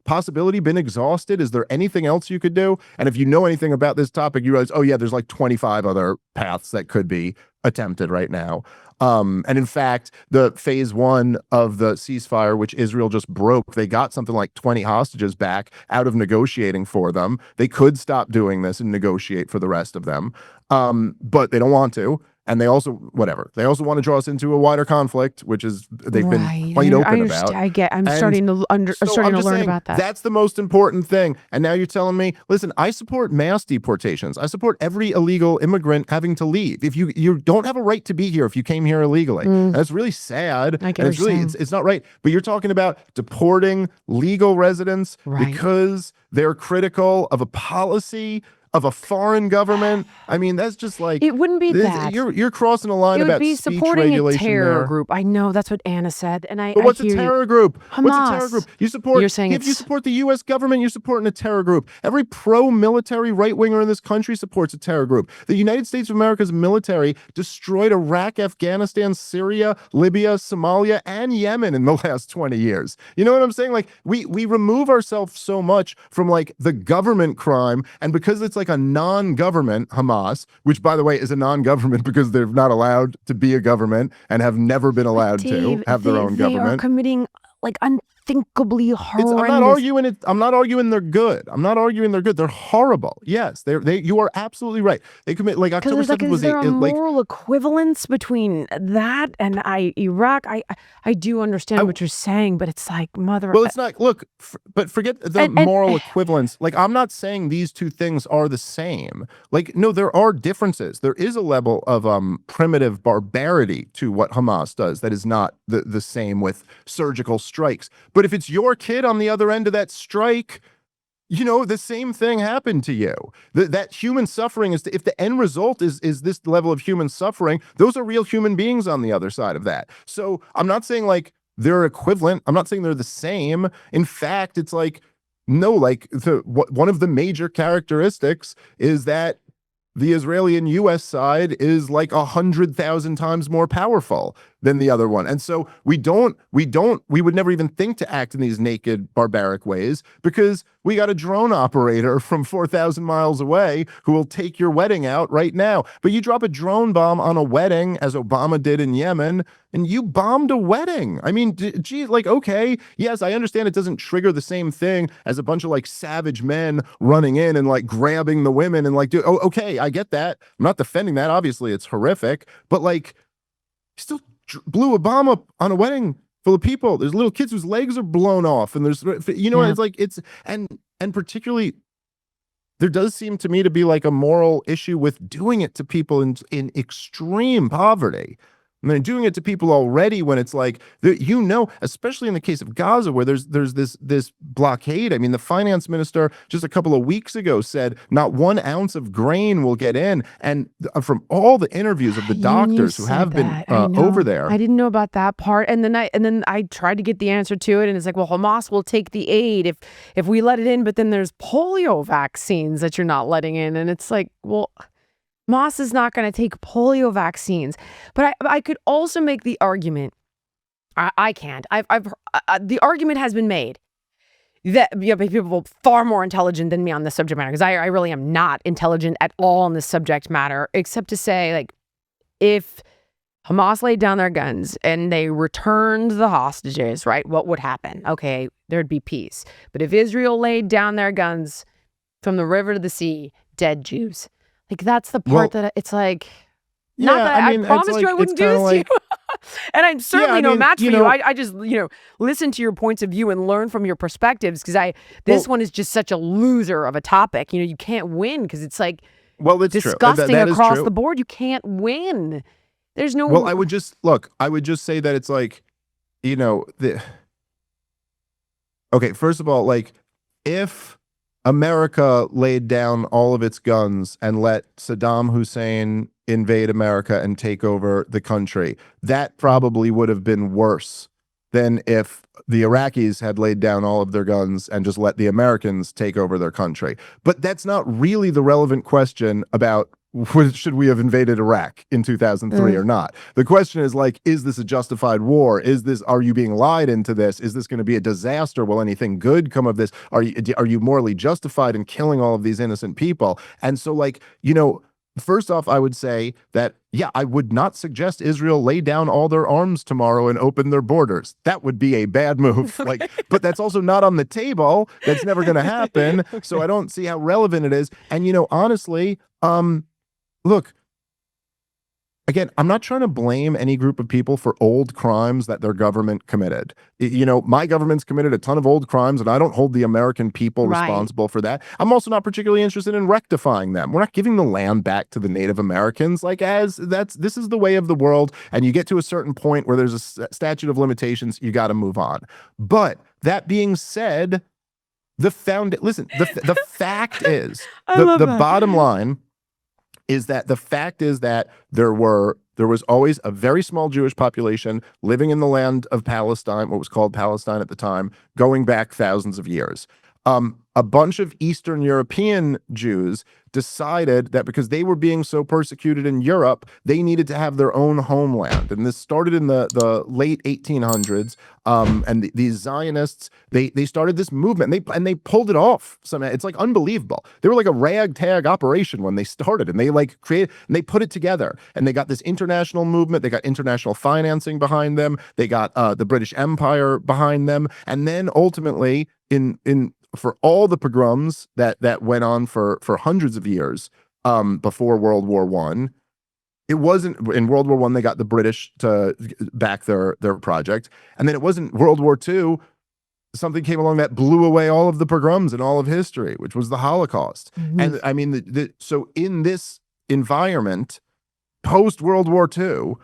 possibility been exhausted? Is there anything else you could do? And if you know anything about this topic, you realize, oh yeah, there's like 25 other paths that could be attempted right now. And in fact, the phase 1 of the ceasefire, which Israel just broke, they got something like 20 hostages back out of negotiating for them. They could stop doing this and negotiate for the rest of them. But they don't want to. And they also want to draw us into a wider conflict, which is they've been quite open about. I'm starting to learn about that. That's the most important thing. And now you're telling me, listen, I support mass deportations. I support every illegal immigrant having to leave. If you don't have a right to be here if you came here illegally. And that's really sad. It's not right. But you're talking about deporting legal residents because they're critical of a policy of a foreign government. I mean, that's just like, it wouldn't be that. You're crossing a line about speech regulation. It would be supporting a terror group. I know that's what Anna said, and But what's a terror group? Hamas. What's a terror group? You support. You're saying if you support the U.S. government, you're supporting a terror group. Every pro-military right-winger in this country supports a terror group. The United States of America's military destroyed Iraq, Afghanistan, Syria, Libya, Somalia, and Yemen in the last 20 years. You know what I'm saying? Like, we remove ourselves so much from like the government crime, and because it's like a non-government, Hamas, which by the way is a non-government because they're not allowed to be a government and have never been allowed to have their own government. They are committing like unthinkably horrendous. I'm not arguing they're good. They're horrible. Yes, you are absolutely right. They commit like October 7th was a moral equivalence between that and Iraq. I do understand what you're saying, but it's like Well, it's not. Look, but forget the moral equivalence. Like, I'm not saying these two things are the same. Like, no, there are differences. There is a level of primitive barbarity to what Hamas does that is not the same with surgical strikes. But if it's your kid on the other end of that strike, the same thing happened to you. That human suffering is, if the end result is this level of human suffering, those are real human beings on the other side of that. So I'm not saying like they're equivalent. I'm not saying they're the same. In fact, it's like, no, like one of the major characteristics is that the Israeli and U.S. side is like 100,000 times more powerful than the other one. And so we would never even think to act in these naked, barbaric ways because we got a drone operator from 4,000 miles away who will take your wedding out right now. But you drop a drone bomb on a wedding, as Obama did in Yemen, and you bombed a wedding. I mean, geez, like, okay, yes, I understand it doesn't trigger the same thing as a bunch of like savage men running in and like grabbing the women and like, okay, I get that. I'm not defending that. Obviously, it's horrific, but like, still blew a bomb up on a wedding full of people. There's little kids whose legs are blown off, and there's, it's like and particularly there does seem to me to be like a moral issue with doing it to people in extreme poverty. And they're doing it to people already when it's like, you know, especially in the case of Gaza, where there's this blockade. I mean, the finance minister just a couple of weeks ago said not 1 ounce of grain will get in. And from all the interviews of the You doctors who have said been that. I over know. there. I didn't know about that part. And then I tried to get the answer to it, and it's like, well, Hamas will take the aid if we let it in, but then there's polio vaccines that you're not letting in, and it's like, well, Hamas is not going to take polio vaccines. But I could also make the argument. I can't. The argument has been made that people far more intelligent than me on this subject matter, because I really am not intelligent at all on this subject matter, except to say, like, if Hamas laid down their guns and they returned the hostages, right, what would happen? Okay, there'd be peace. But if Israel laid down their guns from the river to the sea, dead Jews. Like, that's the part that it's like, not that I promised you I wouldn't do this to you. And I'm certainly no match for you. I just, listen to your points of view and learn from your perspectives, because this one is just such a loser of a topic. You can't win, because it's like, it's disgusting across the board. You can't win. There's no. Well, I would just say that it's like, okay, first of all, like, if America laid down all of its guns and let Saddam Hussein invade America and take over the country, that probably would have been worse than if the Iraqis had laid down all of their guns and just let the Americans take over their country. But that's not really the relevant question about should we have invaded Iraq in 2003 or not. The question is, like, is this a justified war? Are you being lied into this? Is this going to be a disaster? Will anything good come of this? Are you morally justified in killing all of these innocent people? And so, like, first off, I would say that, yeah, I would not suggest Israel lay down all their arms tomorrow and open their borders. That would be a bad move. Like, but that's also not on the table. That's never going to happen. Okay. So I don't see how relevant it is. And, honestly, look, again, I'm not trying to blame any group of people for old crimes that their government committed. My government's committed a ton of old crimes, and I don't hold the American people responsible for that. I'm also not particularly interested in rectifying them. We're not giving the land back to the Native Americans. Like, this is the way of the world, and you get to a certain point where there's a statute of limitations, you got to move on. But that being said, the fact is, the bottom line is that the fact is that there was always a very small Jewish population living in the land of Palestine, what was called Palestine at the time, going back thousands of years. A bunch of Eastern European Jews decided that because they were being so persecuted in Europe, they needed to have their own homeland. And this started in the late 1800s. And these Zionists, they started this movement, and they pulled it off. It's like unbelievable. They were like a ragtag operation when they started, and they created, and they put it together, and they got this international movement. They got international financing behind them. They got the British Empire behind them. And then ultimately, for all the pogroms that went on for hundreds of years before World War I, it wasn't in World War I they got the British to back their project, and then it wasn't World War II. Something came along that blew away all of the pogroms in all of history, which was the Holocaust. Mm-hmm. And I mean, so in this environment, post World War II,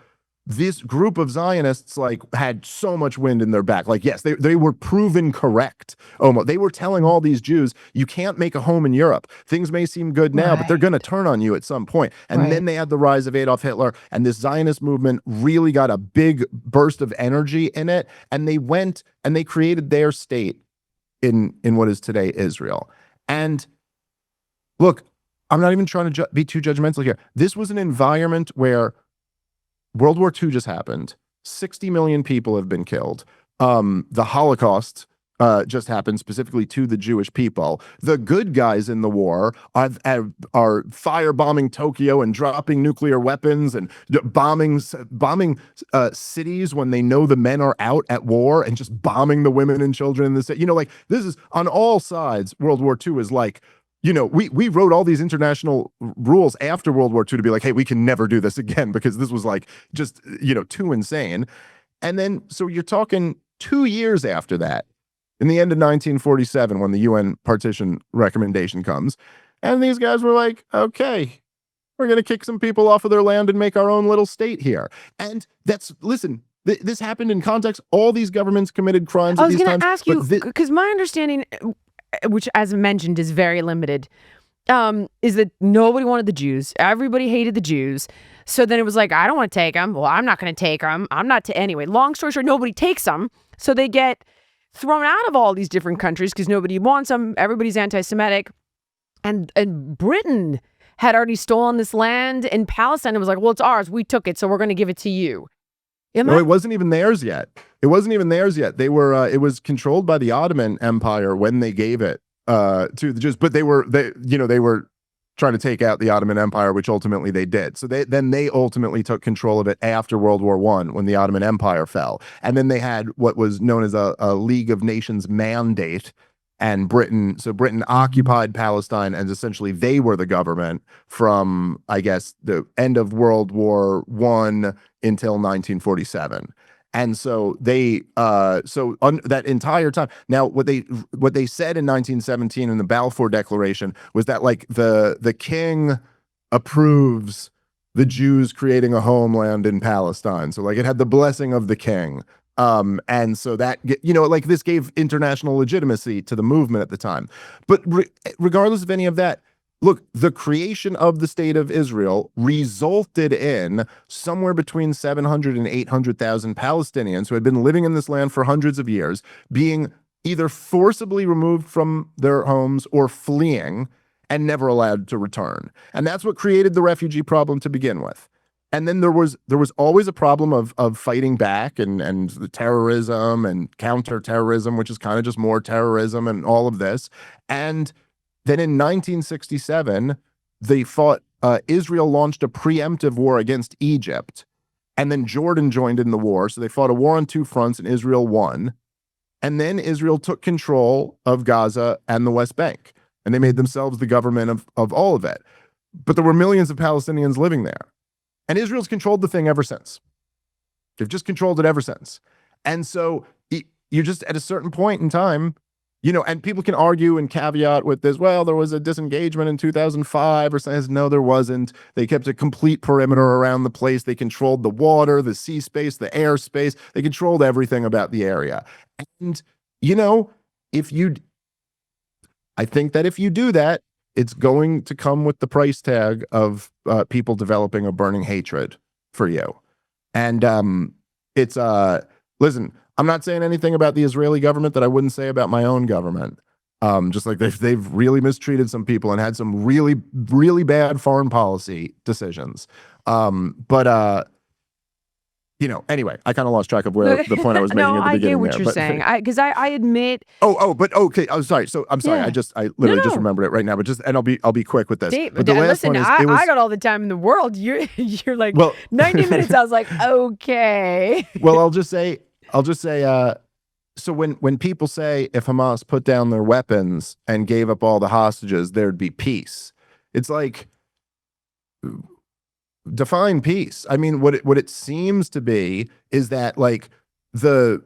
this group of Zionists had so much wind in their back. Yes, they were proven correct. Almost. They were telling all these Jews, you can't make a home in Europe. Things may seem good now, but they're going to turn on you at some point. And then they had the rise of Adolf Hitler, and this Zionist movement really got a big burst of energy in it. And they went and they created their state in what is today Israel. And look, I'm not even trying to be too judgmental here. This was an environment where World War II just happened. 60 million people have been killed. The Holocaust just happened specifically to the Jewish people. The good guys in the war are firebombing Tokyo and dropping nuclear weapons and bombing cities when they know the men are out at war, and just bombing the women and children in the city. This is on all sides. World War II is we wrote all these international rules after World War II to be like, hey, we can never do this again, because this was just too insane. And then, so you're talking 2 years after that, in the end of 1947, when the UN partition recommendation comes, and these guys were like, okay, We're going to kick some people off of their land and make our own little state here. And listen, this happened in context. All these governments committed crimes at these times. I was going to ask you, because my understanding, which as mentioned is very limited, is that nobody wanted the Jews. Everybody hated the Jews. So then it was like, I don't want to take them. Well, I'm not going to take them. Anyway, long story short, nobody takes them. So they get thrown out of all these different countries because nobody wants them. Everybody's anti-Semitic. And Britain had already stolen this land in Palestine. It was like, well, it's ours. We took it, so we're going to give it to you. No, it wasn't even theirs yet. They were. It was controlled by the Ottoman Empire when they gave it to the Jews. But they were trying to take out the Ottoman Empire, which ultimately they did. So they ultimately took control of it after World War I, when the Ottoman Empire fell. And then they had what was known as a League of Nations mandate. And Britain occupied Palestine, and essentially they were the government from, I guess, the end of World War I until 1947. And so that entire time. Now, what they said in 1917 in the Balfour Declaration was that, like, the king approves the Jews creating a homeland in Palestine. So, like, it had the blessing of the king. And so that, like, this gave international legitimacy to the movement at the time. But regardless of any of that, look, the creation of the state of Israel resulted in somewhere between 700 and 800,000 Palestinians who had been living in this land for hundreds of years being either forcibly removed from their homes or fleeing and never allowed to return. And that's what created the refugee problem to begin with. And then there was always a problem of fighting back and the terrorism and counterterrorism, which is kind of just more terrorism and all of this. And then in 1967, Israel launched a preemptive war against Egypt. And then Jordan joined in the war. So they fought a war on two fronts, and Israel won. And then Israel took control of Gaza and the West Bank. And they made themselves the government of all of it. But there were millions of Palestinians living there. And Israel's controlled the thing ever since. They've just controlled it ever since. And so you're just at a certain point in time, and people can argue and caveat with this, well, there was a disengagement in 2005 or something. No, there wasn't. They kept a complete perimeter around the place. They controlled the water, the sea space, the air space. They controlled everything about the area. And, I think that if you do that, it's going to come with the price tag of people developing a burning hatred for you. And listen, I'm not saying anything about the Israeli government that I wouldn't say about my own government. Just like they've really mistreated some people and had some really, really bad foreign policy decisions. Anyway, I kind of lost track of where the point I was making at the beginning. I get what you're saying. Because I admit. But okay. I'm sorry. So I'm sorry. Yeah. I literally just remembered it right now. But and I'll be quick with this. Dave, but the last one is, I got all the time in the world. You're like 90 minutes. I was like, okay. Well, I'll just say. So when people say if Hamas put down their weapons and gave up all the hostages, there'd be peace. It's like, define peace. I mean, what it seems to be is that, like, there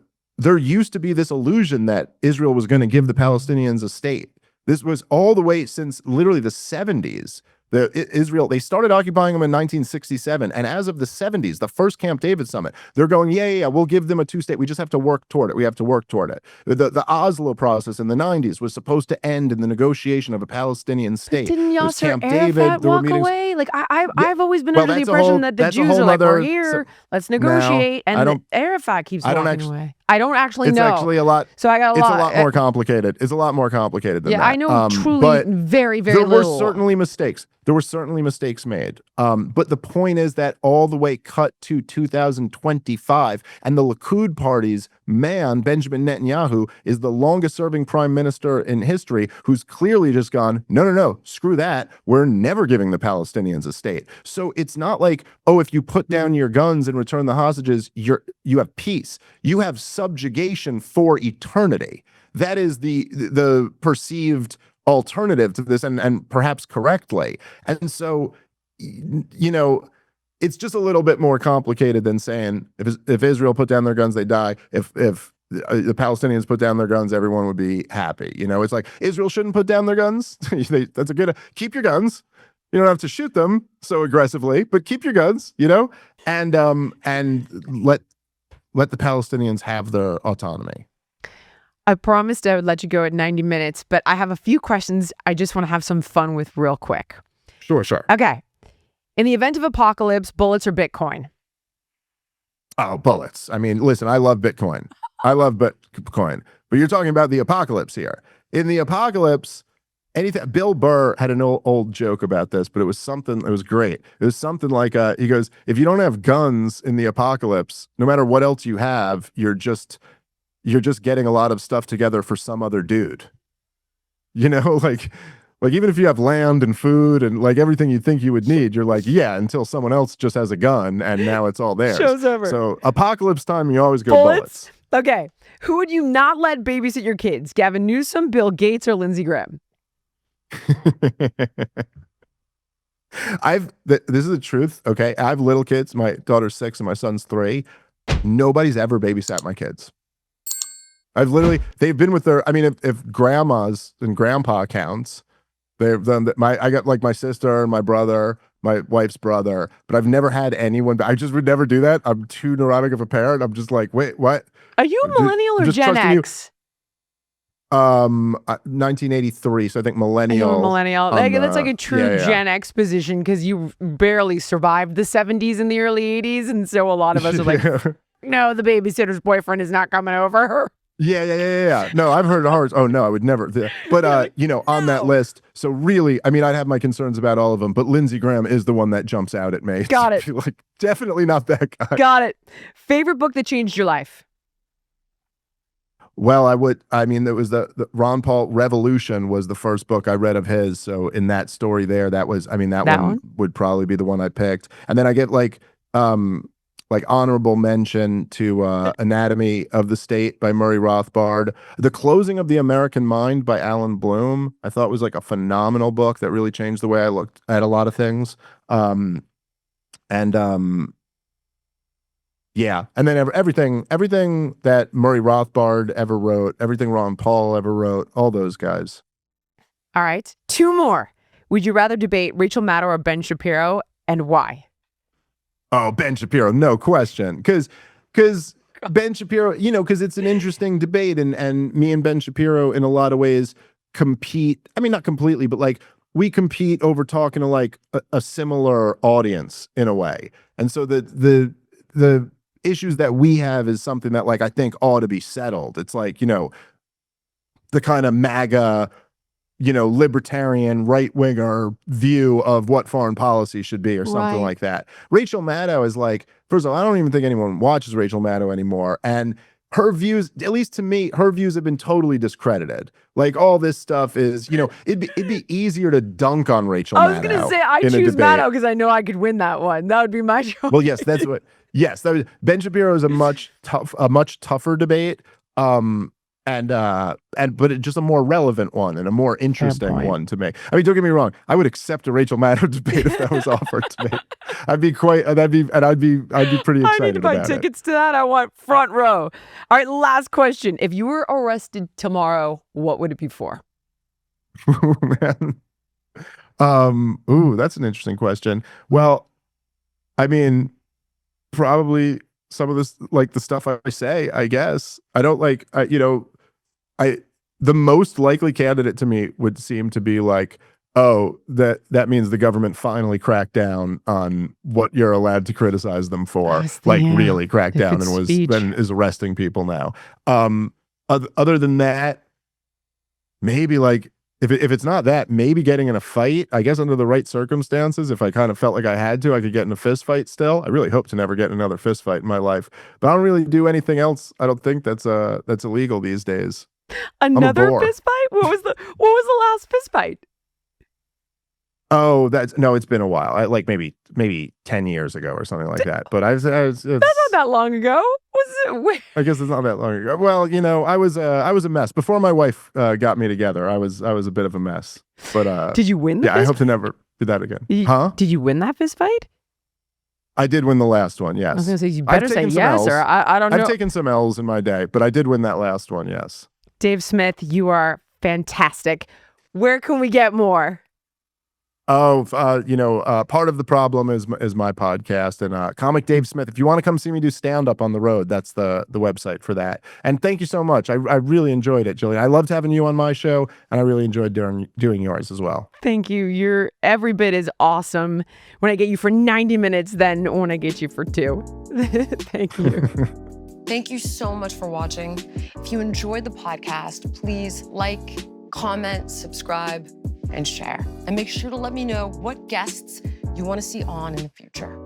used to be this illusion that Israel was going to give the Palestinians a state. This was all the way since literally the 70s. They started occupying them in 1967, and as of the 70s, the first Camp David summit, they're going, yeah, we'll give them a two-state. We just have to work toward it. The Oslo process in the 90s was supposed to end in the negotiation of a Palestinian state. Didn't Yasser Arafat walk away? Like, I've always been under the impression that the Jews are like, we're here, let's negotiate, and Arafat keeps walking away. I don't actually know. It's actually a lot. So I got a lot. It's a lot more complicated. It's a lot more complicated than that. Yeah, I know truly very, very little. There were certainly mistakes. There were certainly mistakes made. But the point is that all the way cut to 2025, and the Likud party's man, Benjamin Netanyahu, is the longest serving prime minister in history, who's clearly just gone, no, screw that. We're never giving the Palestinians a state. So it's not like, oh, if you put down your guns and return the hostages, you have peace. You have subjugation for eternity. That is the perceived alternative to this, and perhaps correctly. And so, it's just a little bit more complicated than saying if Israel put down their guns, they die. If the Palestinians put down their guns, everyone would be happy. It's like, Israel shouldn't put down their guns. That's a good, keep your guns. You don't have to shoot them so aggressively, but keep your guns, and let the Palestinians have their autonomy. I promised I would let you go at 90 minutes, but I have a few questions I just want to have some fun with real quick. Sure. Okay. In the event of apocalypse, bullets or Bitcoin? Oh, bullets. I mean, listen, I love Bitcoin. I love Bitcoin. But you're talking about the apocalypse here. In the apocalypse, anything. Bill Burr had an old joke about this, but it was great. It was something like, he goes, if you don't have guns in the apocalypse, no matter what else you have, you're just getting a lot of stuff together for some other dude. Like even if you have land and food and like everything you think you would need, you're like, yeah, until someone else just has a gun and now it's all theirs. Show's over. So apocalypse time, you always go bullets. Okay. Who would you not let babysit your kids? Gavin Newsom, Bill Gates, or Lindsey Graham? This is the truth. Okay. I have little kids. My daughter's 6 and my son's 3. Nobody's ever babysat my kids. They've been with if grandmas and grandpa counts, they've done that. I got like my sister and my brother, my wife's brother, but I've never had anyone. I just would never do that. I'm too neurotic of a parent. I'm just like, wait, what? Are you a millennial or Gen X? 1983, so I think millennial. You're a millennial. That's like a true Gen X position because you barely survived the 70s and the early 80s, and so a lot of us are like, no, the babysitter's boyfriend is not coming over. Yeah. No, I've heard horrors. Oh no, I would never. But on that list. So really, I mean, I'd have my concerns about all of them, but Lindsey Graham is the one that jumps out at me. Got it. Like, definitely not that guy. Got it. Favorite book that changed your life? Well, there was the Ron Paul Revolution was the first book I read of his. So in that story there, that one would probably be the one I picked. And then I get like honorable mention to Anatomy of the State by Murray Rothbard. The Closing of the American Mind by Alan Bloom, I thought was like a phenomenal book that really changed the way I looked at a lot of things. Yeah. And then everything that Murray Rothbard ever wrote, everything Ron Paul ever wrote, all those guys. All right. 2 more. Would you rather debate Rachel Maddow or Ben Shapiro, and why? Oh, Ben Shapiro, no question. Because Ben Shapiro, because it's an interesting debate, and me and Ben Shapiro in a lot of ways compete. I mean, not completely, but like we compete over talking to like a similar audience in a way. And so the issues that we have is something that like I think ought to be settled. It's like, the kind of MAGA, libertarian right-winger view of what foreign policy should be or something like that. Rachel Maddow is like, first of all, I don't even think anyone watches Rachel Maddow anymore. And her views, at least to me, her views have been totally discredited. Like all this stuff is, it'd be easier to dunk on Rachel Maddow. I was going to say, I choose Maddow because I know I could win that one. That would be my choice. Well, yes, Ben Shapiro is a much tougher debate. But it's just a more relevant one and a more interesting one to make. I mean, don't get me wrong. I would accept a Rachel Maddow debate if that was offered to me. I'd be pretty excited. I need to buy tickets to that. I want front row. All right, last question. If you were arrested tomorrow, what would it be for? Oh, man. That's an interesting question. Well, I mean, probably some of this, like the stuff I say, I guess. I don't like, the most likely candidate to me would seem to be like, oh, that means the government finally cracked down on what you're allowed to criticize them for, really cracked down and is arresting people now. Other than that, maybe like if it's not that, maybe getting in a fight, I guess under the right circumstances, if I kind of felt like I had to, I could get in a fist fight still. I really hope to never get in another fist fight in my life, but I don't really do anything else. I don't think that's illegal these days. Another fist fight? What was the last fist fight? Oh, it's been a while. Like maybe 10 years ago or something like that. But it's that's not that long ago. Was it? I guess it's not that long ago. Well, I was a mess before my wife got me together. I was a bit of a mess. But did you win? I hope to never do that again. Did you win that fist fight? I did win the last one. Yes. I was gonna say you better say yes, or I don't know. I've taken some L's in my day, but I did win that last one. Yes. Dave Smith, you are fantastic. Where can we get more? Oh, part of the problem is my podcast and Comic Dave Smith. If you want to come see me do stand up on the road, that's the website for that. And thank you so much. I really enjoyed it, Jillian. I loved having you on my show, and I really enjoyed doing yours as well. Thank you. You're every bit as awesome when I get you for 90 minutes than when I get you for 2. Thank you. Thank you so much for watching. If you enjoyed the podcast, please like, comment, subscribe, and share. And make sure to let me know what guests you want to see on in the future.